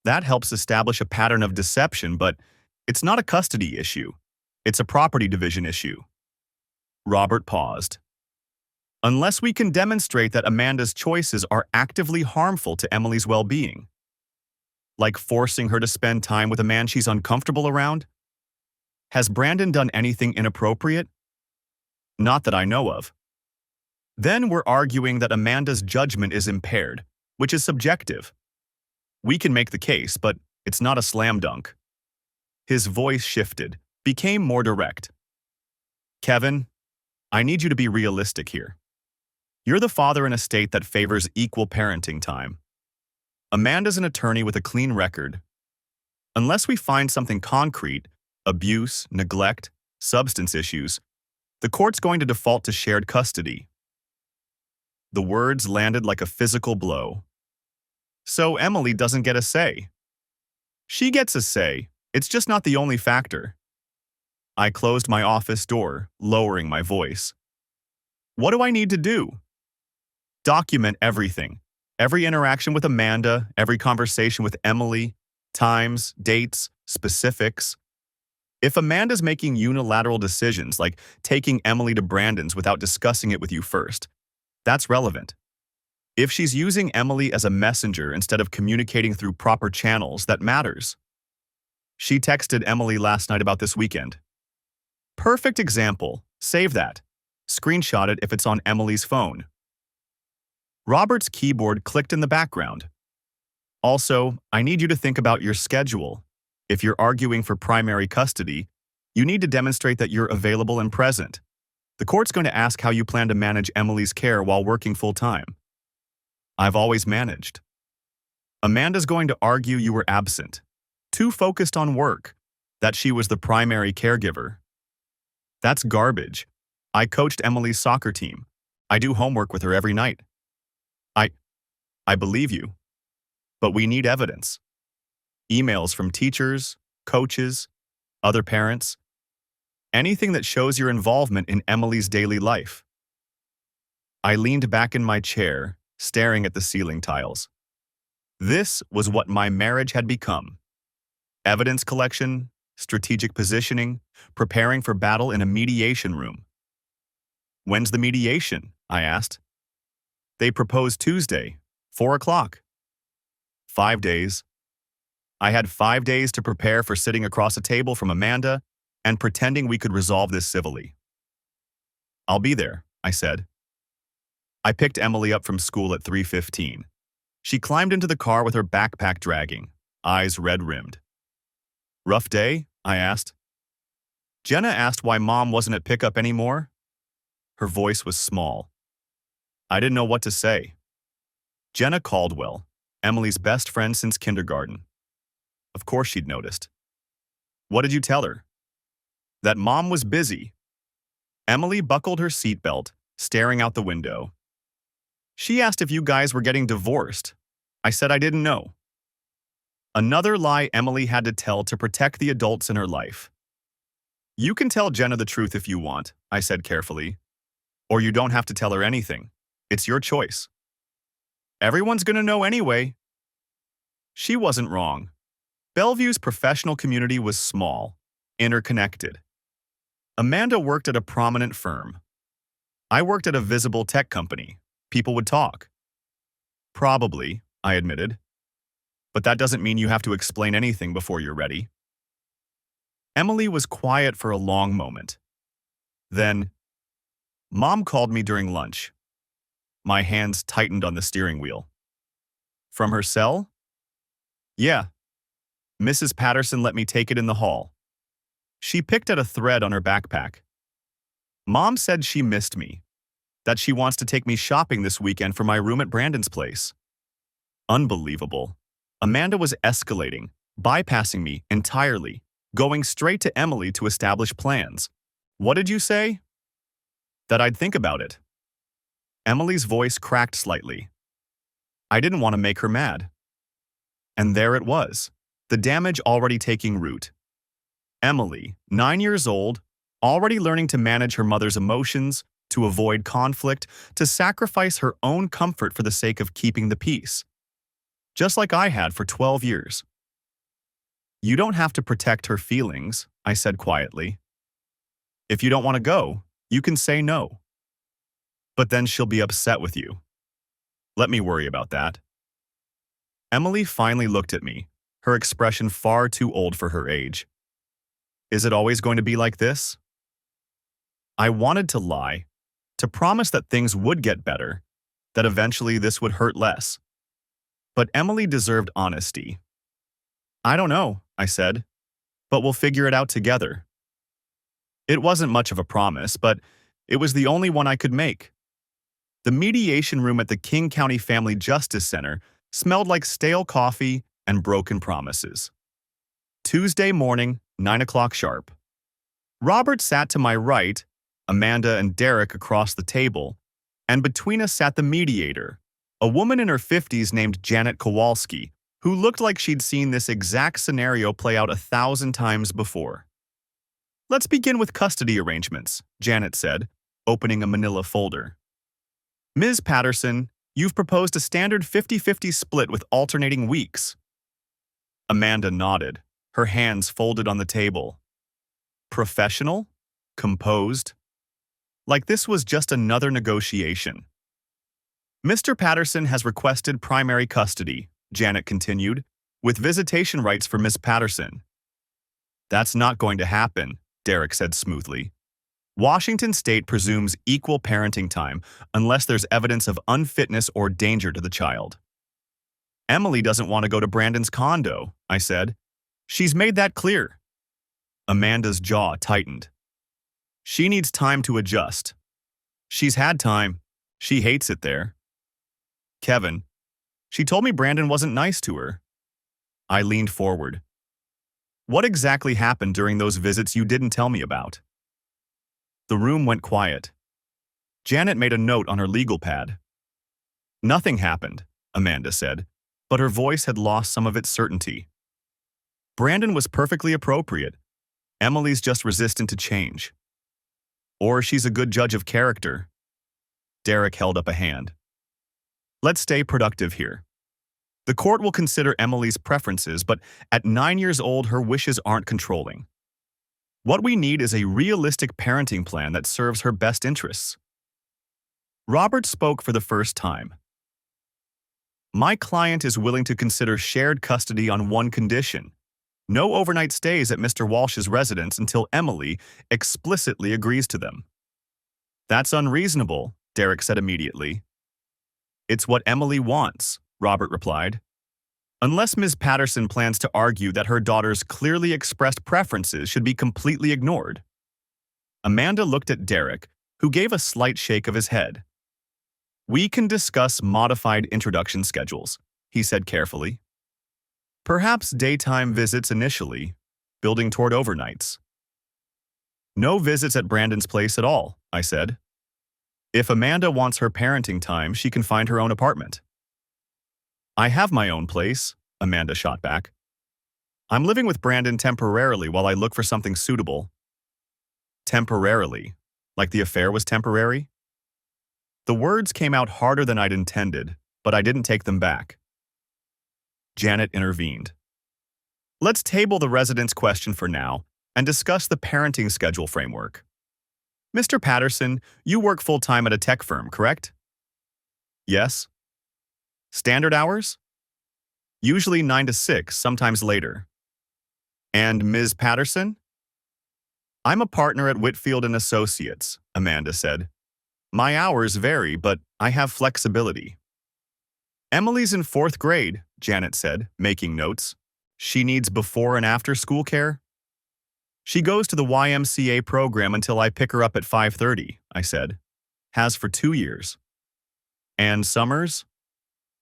That helps establish a pattern of deception, but it's not a custody issue. It's a property division issue. Robert paused. Unless we can demonstrate that Amanda's choices are actively harmful to Emily's well-being. Like forcing her to spend time with a man she's uncomfortable around? Has Brandon done anything inappropriate? Not that I know of. Then we're arguing that Amanda's judgment is impaired, which is subjective. We can make the case, but it's not a slam dunk. His voice shifted, became more direct. Kevin, I need you to be realistic here. You're the father in a state that favors equal parenting time. Amanda's an attorney with a clean record. Unless we find something concrete, abuse, neglect, substance issues, the court's going to default to shared custody. The words landed like a physical blow. So Emily doesn't get a say. She gets a say, it's just not the only factor. I closed my office door, lowering my voice. What do I need to do? Document everything. Every interaction with Amanda, every conversation with Emily, Times, dates, specifics. If Amanda's making unilateral decisions like taking Emily to Brandon's without discussing it with you first, that's relevant. If she's using Emily as a messenger instead of communicating through proper channels, that matters. She texted Emily last night about this weekend. Perfect example. Save that. Screenshot it if it's on Emily's phone. Robert's keyboard clicked in the background. Also, I need you to think about your schedule. If you're arguing for primary custody, you need to demonstrate that you're available and present. The court's going to ask how you plan to manage Emily's care while working full-time. I've always managed. Amanda's going to argue you were absent, too focused on work, that she was the primary caregiver. That's garbage. I coached Emily's soccer team. I do homework with her every night. I believe you. But we need evidence. Emails from teachers, coaches, other parents. Anything that shows your involvement in Emily's daily life. I leaned back in my chair, staring at the ceiling tiles. This was what my marriage had become. Evidence collection, strategic positioning, preparing for battle in a mediation room. When's the mediation? I asked. They proposed Tuesday, 4 o'clock. 5 days. I had 5 days to prepare for sitting across a table from Amanda and pretending we could resolve this civilly. I'll be there, I said. I picked Emily up from school at 3:15. She climbed into the car with her backpack dragging, eyes red-rimmed. Rough day? I asked. Jenna asked why Mom wasn't at pickup anymore. Her voice was small. I didn't know what to say. Jenna Caldwell, Emily's best friend since kindergarten. Of course she'd noticed. What did you tell her? That Mom was busy. Emily buckled her seatbelt, staring out the window. She asked if you guys were getting divorced. I said I didn't know. Another lie Emily had to tell to protect the adults in her life. You can tell Jenna the truth if you want, I said carefully. Or you don't have to tell her anything. It's your choice. Everyone's gonna know anyway. She wasn't wrong. Bellevue's professional community was small, interconnected. Amanda worked at a prominent firm. I worked at a visible tech company. People would talk. Probably, I admitted. But that doesn't mean you have to explain anything before you're ready. Emily was quiet for a long moment. Then, Mom called me during lunch. My hands tightened on the steering wheel. From her cell? Yeah. Mrs. Patterson let me take it in the hall. She picked at a thread on her backpack. Mom said she missed me, that she wants to take me shopping this weekend for my room at Brandon's place. Unbelievable. Amanda was escalating, bypassing me entirely, going straight to Emily to establish plans. What did you say? That I'd think about it. Emily's voice cracked slightly. I didn't want to make her mad. And there it was, the damage already taking root. Emily, 9 years old, already learning to manage her mother's emotions, to avoid conflict, to sacrifice her own comfort for the sake of keeping the peace. Just like I had for 12 years. You don't have to protect her feelings, I said quietly. If you don't want to go, you can say no. But then she'll be upset with you. Let me worry about that. Emily finally looked at me, her expression far too old for her age. Is it always going to be like this? I wanted to lie, to promise that things would get better, that eventually this would hurt less. But Emily deserved honesty. I don't know, I said, but we'll figure it out together. It wasn't much of a promise, but it was the only one I could make. The mediation room at the King County Family Justice Center smelled like stale coffee and broken promises. Tuesday morning, 9 o'clock sharp. Robert sat to my right, Amanda and Derek across the table, and between us sat the mediator, a woman in her 50s named Janet Kowalski, who looked like she'd seen this exact scenario play out 1,000 times before. Let's begin with custody arrangements, Janet said, opening a manila folder. Ms. Patterson, you've proposed a standard 50-50 split with alternating weeks. Amanda nodded, her hands folded on the table. Professional? Composed? Like this was just another negotiation. Mr. Patterson has requested primary custody, Janet continued, with visitation rights for Miss Patterson. That's not going to happen, Derek said smoothly. Washington State presumes equal parenting time unless there's evidence of unfitness or danger to the child. Emily doesn't want to go to Brandon's condo, I said. She's made that clear. Amanda's jaw tightened. She needs time to adjust. She's had time. She hates it there. Kevin, she told me Brandon wasn't nice to her. I leaned forward. What exactly happened during those visits you didn't tell me about? The room went quiet. Janet made a note on her legal pad. Nothing happened, Amanda said, but her voice had lost some of its certainty. Brandon was perfectly appropriate. Emily's just resistant to change. Or she's a good judge of character. Derek held up a hand. Let's stay productive here. The court will consider Emily's preferences, but at 9 years old, her wishes aren't controlling. What we need is a realistic parenting plan that serves her best interests. Robert spoke for the first time. My client is willing to consider shared custody on one condition: no overnight stays at Mr. Walsh's residence until Emily explicitly agrees to them. That's unreasonable, Derek said immediately. It's what Emily wants, Robert replied. Unless Ms. Patterson plans to argue that her daughter's clearly expressed preferences should be completely ignored. Amanda looked at Derek, who gave a slight shake of his head. We can discuss modified introduction schedules, he said carefully. Perhaps daytime visits initially, building toward overnights. No visits at Brandon's place at all, I said. If Amanda wants her parenting time, she can find her own apartment. I have my own place, Amanda shot back. I'm living with Brandon temporarily while I look for something suitable. Temporarily? Like the affair was temporary? The words came out harder than I'd intended, but I didn't take them back. Janet intervened. Let's table the residence question for now and discuss the parenting schedule framework. Mr. Patterson, you work full-time at a tech firm, correct? Yes. Standard hours? Usually 9 to 6, sometimes later. And Ms. Patterson? I'm a partner at Whitfield and Associates, Amanda said. My hours vary, but I have flexibility. Emily's in 4th grade, Janet said, making notes. She needs before and after school care? She goes to the YMCA program until I pick her up at 5:30, I said. Has for 2 years. And summers?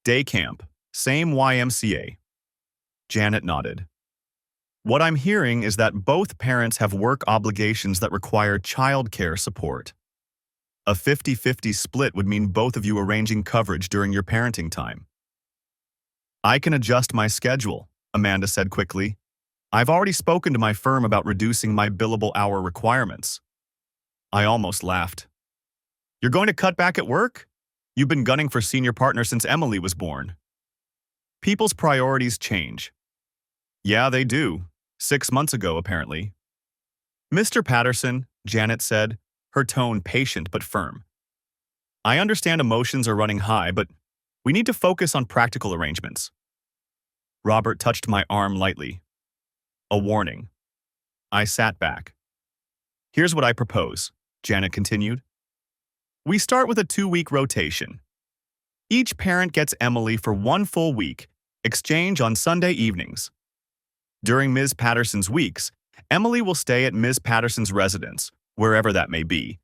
Day camp, same YMCA. Janet nodded. What I'm hearing is that both parents have work obligations that require childcare support. A 50-50 split would mean both of you arranging coverage during your parenting time. I can adjust my schedule, Amanda said quickly. I've already spoken to my firm about reducing my billable hour requirements. I almost laughed. You're going to cut back at work? You've been gunning for senior partner since Emily was born. People's priorities change. Yeah, they do. 6 months ago, apparently. Mr. Patterson, Janet said, her tone patient but firm. I understand emotions are running high, but we need to focus on practical arrangements. Robert touched my arm lightly. A warning. I sat back. Here's what I propose, Janet continued. We start with a 2-week rotation. Each parent gets Emily for 1 full week, exchange on Sunday evenings. During Ms. Patterson's weeks, Emily will stay at Ms. Patterson's residence, wherever that may be,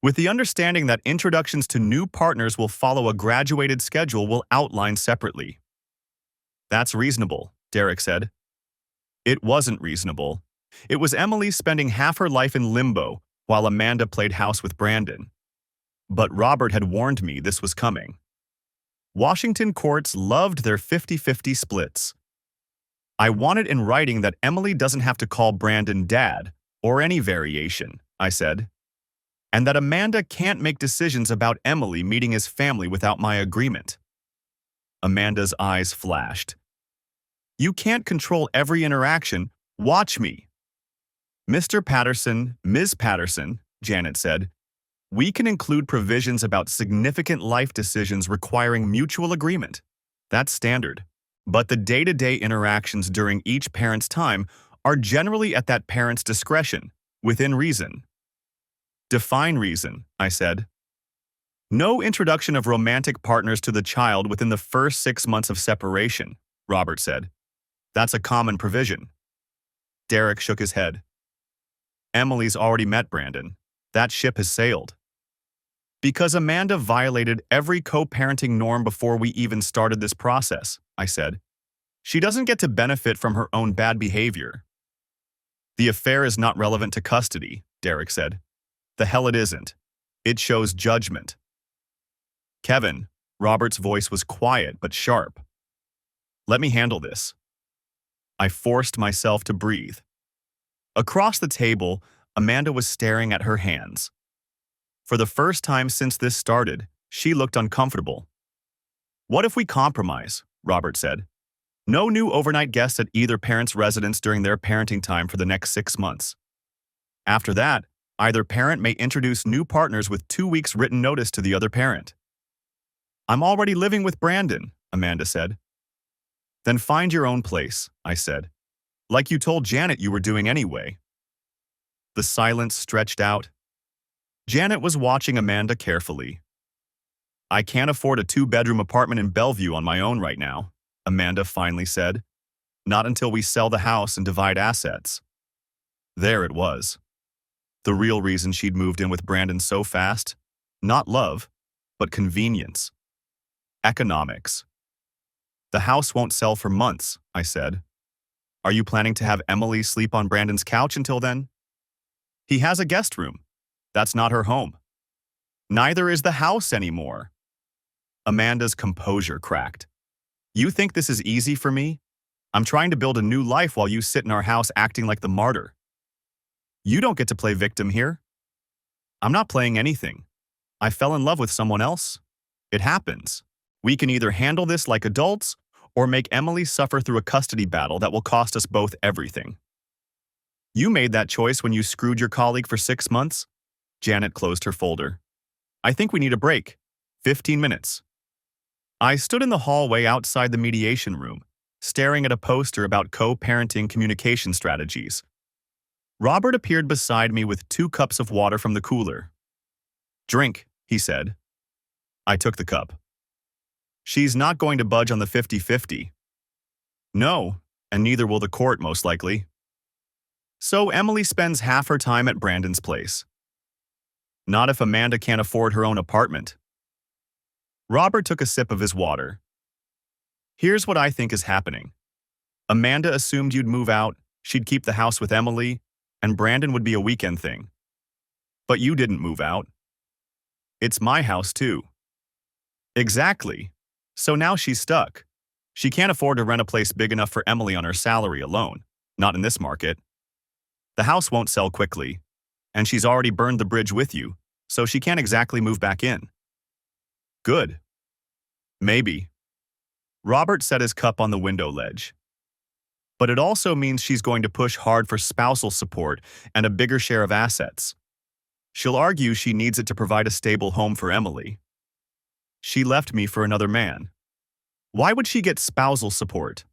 with the understanding that introductions to new partners will follow a graduated schedule we'll outline separately. That's reasonable, Derek said. It wasn't reasonable. It was Emily spending half her life in limbo while Amanda played house with Brandon. But Robert had warned me this was coming. Washington courts loved their 50-50 splits. I wanted in writing that Emily doesn't have to call Brandon dad, or any variation, I said, and that Amanda can't make decisions about Emily meeting his family without my agreement. Amanda's eyes flashed. You can't control every interaction. Watch me. Mr. Patterson, Ms. Patterson, Janet said, we can include provisions about significant life decisions requiring mutual agreement. That's standard. But the day-to-day interactions during each parent's time are generally at that parent's discretion, within reason. Define reason, I said. No introduction of romantic partners to the child within the first 6 months of separation, Robert said. That's a common provision. Derek shook his head. Emily's already met Brandon. That ship has sailed. Because Amanda violated every co-parenting norm before we even started this process, I said. She doesn't get to benefit from her own bad behavior. The affair is not relevant to custody, Derek said. The hell it isn't. It shows judgment. Kevin, Robert's voice was quiet but sharp. Let me handle this. I forced myself to breathe. Across the table, Amanda was staring at her hands. For the first time since this started, she looked uncomfortable. What if we compromise? Robert said. No new overnight guests at either parent's residence during their parenting time for the next 6 months. After that, either parent may introduce new partners with 2 weeks written notice to the other parent. I'm already living with Brandon, Amanda said. Then find your own place, I said. Like you told Janet you were doing anyway. The silence stretched out. Janet was watching Amanda carefully. I can't afford a 2-bedroom apartment in Bellevue on my own right now, Amanda finally said. Not until we sell the house and divide assets. There it was. The real reason she'd moved in with Brandon so fast, not love, but convenience. Economics. The house won't sell for months, I said. Are you planning to have Emily sleep on Brandon's couch until then? He has a guest room. That's not her home. Neither is the house anymore. Amanda's composure cracked. You think this is easy for me? I'm trying to build a new life while you sit in our house acting like the martyr. You don't get to play victim here. I'm not playing anything. I fell in love with someone else. It happens. We can either handle this like adults or make Emily suffer through a custody battle that will cost us both everything. You made that choice when you screwed your colleague for 6 months. Janet closed her folder. I think we need a break. 15 minutes. I stood in the hallway outside the mediation room, staring at a poster about co-parenting communication strategies. Robert appeared beside me with 2 cups of water from the cooler. Drink, he said. I took the cup. She's not going to budge on the 50-50. No, and neither will the court most likely. So Emily spends half her time at Brandon's place. Not if Amanda can't afford her own apartment. Robert took a sip of his water. Here's what I think is happening. Amanda assumed you'd move out, she'd keep the house with Emily, and Brandon would be a weekend thing. But you didn't move out. It's my house too. Exactly. So now she's stuck. She can't afford to rent a place big enough for Emily on her salary alone, not in this market. The house won't sell quickly, and she's already burned the bridge with you, so she can't exactly move back in. Good. Maybe. Robert set his cup on the window ledge. But it also means she's going to push hard for spousal support and a bigger share of assets. She'll argue she needs it to provide a stable home for Emily. She left me for another man. Why would she get spousal support?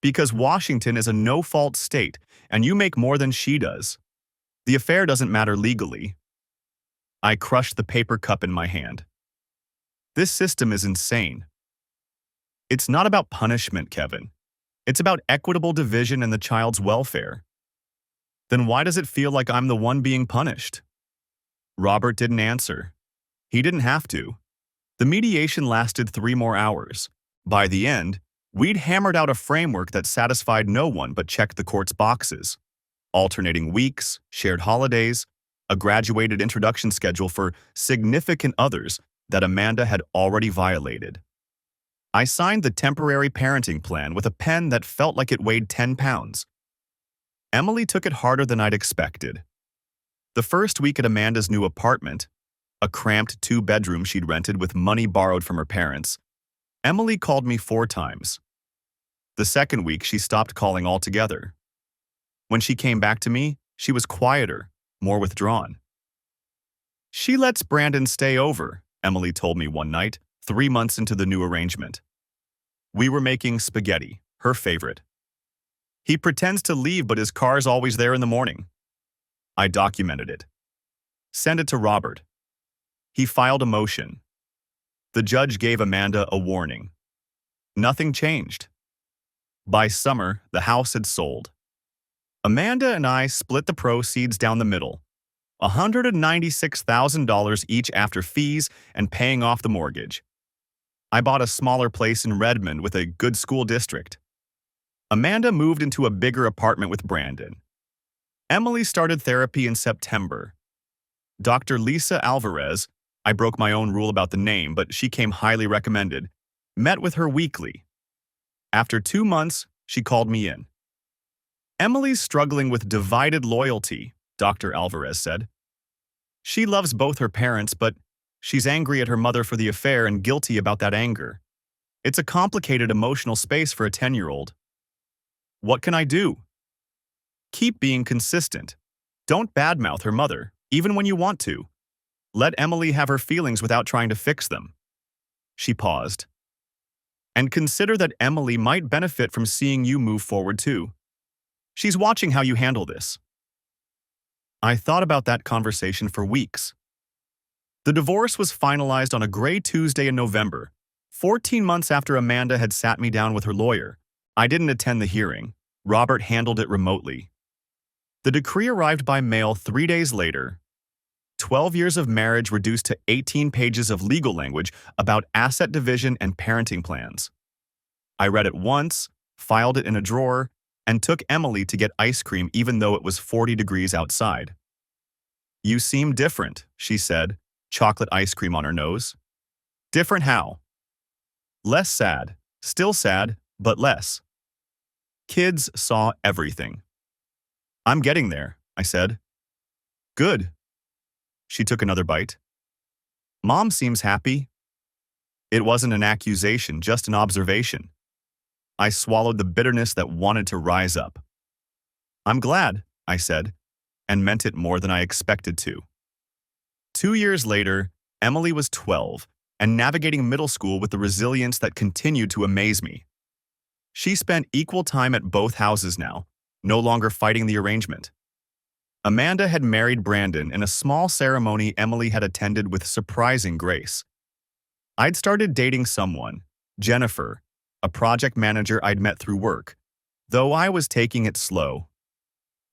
Because Washington is a no-fault state, and you make more than she does. The affair doesn't matter legally. I crushed the paper cup in my hand. This system is insane. It's not about punishment, Kevin. It's about equitable division and the child's welfare. Then why does it feel like I'm the one being punished? Robert didn't answer. He didn't have to. The mediation lasted 3 more hours. By the end, we'd hammered out a framework that satisfied no one but checked the court's boxes. Alternating weeks, shared holidays, a graduated introduction schedule for significant others that Amanda had already violated. I signed the temporary parenting plan with a pen that felt like it weighed 10 pounds. Emily took it harder than I'd expected. The first week at Amanda's new apartment, a cramped 2-bedroom she'd rented with money borrowed from her parents, Emily called me 4 times. The second week, she stopped calling altogether. When she came back to me, she was quieter, more withdrawn. She lets Brandon stay over, Emily told me one night, 3 months into the new arrangement. We were making spaghetti, her favorite. He pretends to leave, but his car's always there in the morning. I documented it. Send it to Robert. He filed a motion. The judge gave Amanda a warning. Nothing changed. By summer, the house had sold. Amanda and I split the proceeds down the middle, $196,000 each after fees and paying off the mortgage. I bought a smaller place in Redmond with a good school district. Amanda moved into a bigger apartment with Brandon. Emily started therapy in September. Dr. Lisa Alvarez, I broke my own rule about the name, but she came highly recommended, met with her weekly. After 2 months, she called me in. Emily's struggling with divided loyalty, Dr. Alvarez said. She loves both her parents, but she's angry at her mother for the affair and guilty about that anger. It's a complicated emotional space for a 10-year-old. What can I do? Keep being consistent. Don't badmouth her mother, even when you want to. Let Emily have her feelings without trying to fix them. She paused. And consider that Emily might benefit from seeing you move forward too. She's watching how you handle this. I thought about that conversation for weeks. The divorce was finalized on a gray Tuesday in November, 14 months after Amanda had sat me down with her lawyer. I didn't attend the hearing. Robert handled it remotely. The decree arrived by mail 3 days later. 12 years of marriage reduced to 18 pages of legal language about asset division and parenting plans. I read it once, filed it in a drawer, and took Emily to get ice cream even though it was 40 degrees outside. You seem different, she said, chocolate ice cream on her nose. Different how? Less sad, still sad, but less. Kids saw everything. I'm getting there, I said. Good. She took another bite. Mom seems happy. It wasn't an accusation, just an observation. I swallowed the bitterness that wanted to rise up. I'm glad, I said, and meant it more than I expected to. 2 years later, Emily was 12 and navigating middle school with the resilience that continued to amaze me. She spent equal time at both houses now, no longer fighting the arrangement. Amanda had married Brandon in a small ceremony Emily had attended with surprising grace. I'd started dating someone, Jennifer, a project manager I'd met through work, though I was taking it slow.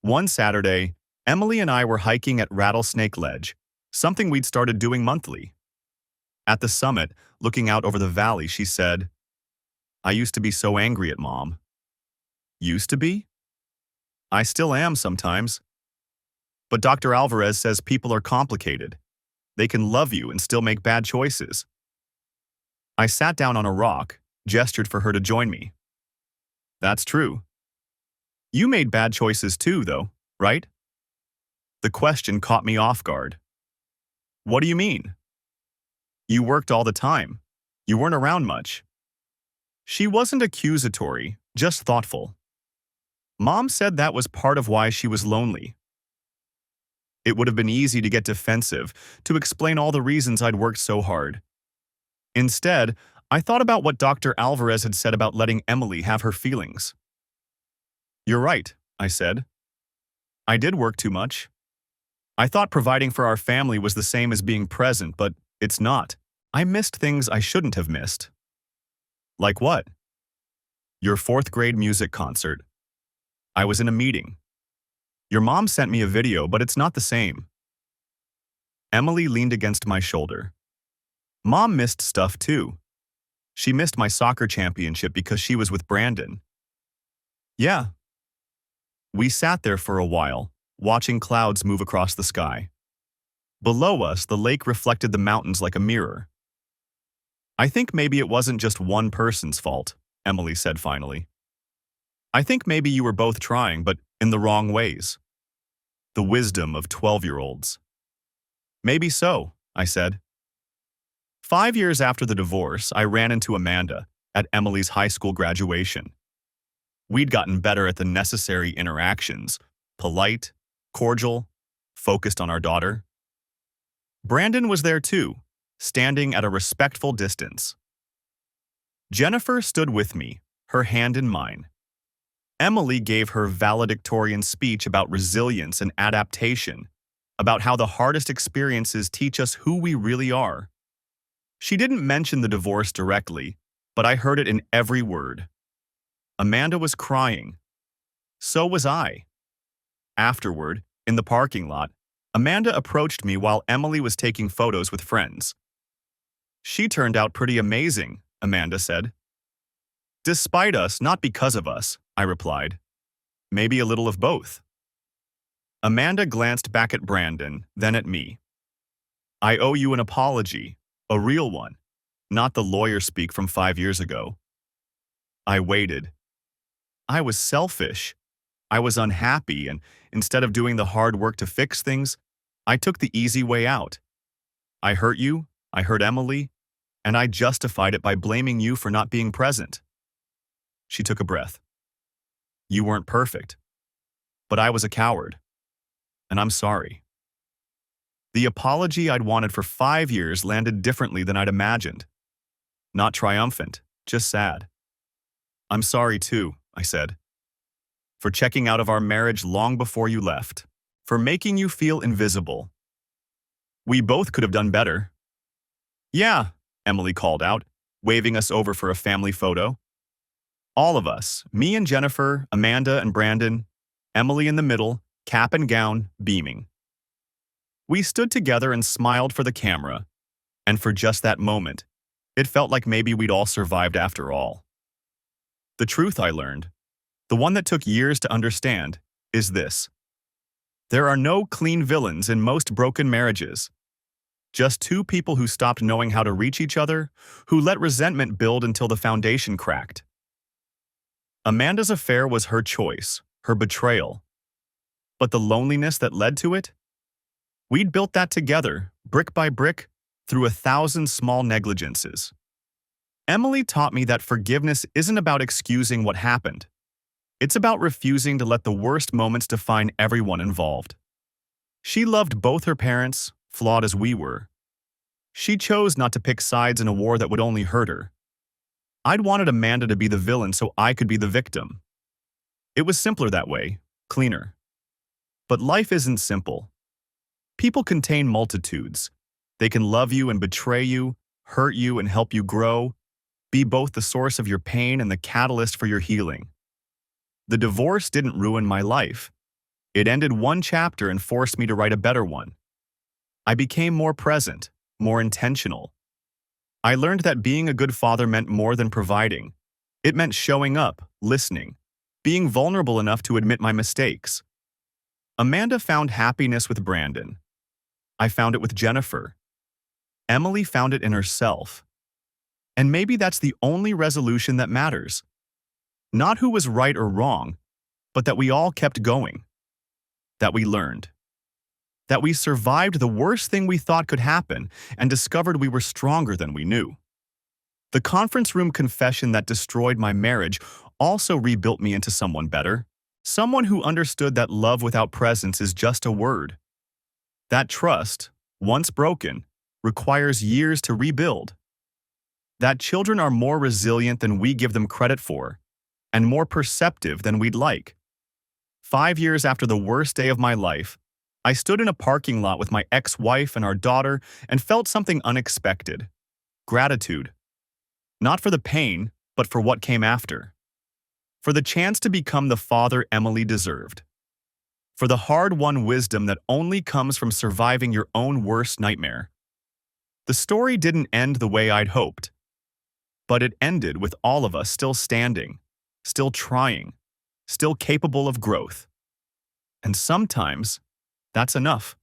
One Saturday, Emily and I were hiking at Rattlesnake Ledge, something we'd started doing monthly. At the summit, looking out over the valley, she said, I used to be so angry at Mom. Used to be? I still am sometimes. But Dr. Alvarez says people are complicated. They can love you and still make bad choices. I sat down on a rock, gestured for her to join me. That's true. You made bad choices too, though, right? The question caught me off guard. What do you mean? You worked all the time. You weren't around much. She wasn't accusatory, just thoughtful. Mom said that was part of why she was lonely. It would have been easy to get defensive, to explain all the reasons I'd worked so hard. Instead, I thought about what Dr. Alvarez had said about letting Emily have her feelings. You're right, I said. I did work too much. I thought providing for our family was the same as being present, but it's not. I missed things I shouldn't have missed. Like what? Your 4th grade music concert. I was in a meeting. Your mom sent me a video, but it's not the same. Emily leaned against my shoulder. Mom missed stuff too. She missed my soccer championship because she was with Brandon. Yeah. We sat there for a while, watching clouds move across the sky. Below us, the lake reflected the mountains like a mirror. I think maybe it wasn't just one person's fault, Emily said finally. I think maybe you were both trying, but in the wrong ways. The wisdom of 12-year-olds. Maybe so, I said. 5 years after the divorce, I ran into Amanda at Emily's high school graduation. We'd gotten better at the necessary interactions, polite, cordial, focused on our daughter. Brandon was there too, standing at a respectful distance. Jennifer stood with me, her hand in mine. Emily gave her valedictorian speech about resilience and adaptation, about how the hardest experiences teach us who we really are. She didn't mention the divorce directly, but I heard it in every word. Amanda was crying. So was I. Afterward, in the parking lot, Amanda approached me while Emily was taking photos with friends. "She turned out pretty amazing," Amanda said. "Despite us, not because of us," I replied. "Maybe a little of both." Amanda glanced back at Brandon, then at me. "I owe you an apology, a real one, not the lawyer speak from 5 years ago." I waited. I was selfish. I was unhappy, and instead of doing the hard work to fix things, I took the easy way out. I hurt you, I hurt Emily, and I justified it by blaming you for not being present. She took a breath. "You weren't perfect, but I was a coward, and I'm sorry." The apology I'd wanted for 5 years landed differently than I'd imagined. Not triumphant, just sad. "I'm sorry too," I said, "for checking out of our marriage long before you left, for making you feel invisible. We both could have done better." "Yeah," Emily called out, waving us over for a family photo. All of us, me and Jennifer, Amanda and Brandon, Emily in the middle, cap and gown, beaming. We stood together and smiled for the camera, and for just that moment, it felt like maybe we'd all survived after all. The truth I learned, the one that took years to understand, is this. There are no clean villains in most broken marriages. Just two people who stopped knowing how to reach each other, who let resentment build until the foundation cracked. Amanda's affair was her choice, her betrayal. But the loneliness that led to it? We'd built that together, brick by brick, through 1,000 small negligences. Emily taught me that forgiveness isn't about excusing what happened. It's about refusing to let the worst moments define everyone involved. She loved both her parents, flawed as we were. She chose not to pick sides in a war that would only hurt her. I'd wanted Amanda to be the villain so I could be the victim. It was simpler that way, cleaner. But life isn't simple. People contain multitudes. They can love you and betray you, hurt you and help you grow, be both the source of your pain and the catalyst for your healing. The divorce didn't ruin my life. It ended one chapter and forced me to write a better one. I became more present, more intentional. I learned that being a good father meant more than providing. It meant showing up, listening, being vulnerable enough to admit my mistakes. Amanda found happiness with Brandon. I found it with Jennifer. Emily found it in herself. And maybe that's the only resolution that matters. Not who was right or wrong, but that we all kept going. That we learned. That we survived the worst thing we thought could happen and discovered we were stronger than we knew. The conference room confession that destroyed my marriage also rebuilt me into someone better, someone who understood that love without presence is just a word. That trust, once broken, requires years to rebuild. That children are more resilient than we give them credit for, and more perceptive than we'd like. 5 years after the worst day of my life, I stood in a parking lot with my ex-wife and our daughter and felt something unexpected. Gratitude. Not for the pain, but for what came after. For the chance to become the father Emily deserved. For the hard-won wisdom that only comes from surviving your own worst nightmare. The story didn't end the way I'd hoped. But it ended with all of us still standing, still trying, still capable of growth. And sometimes, that's enough.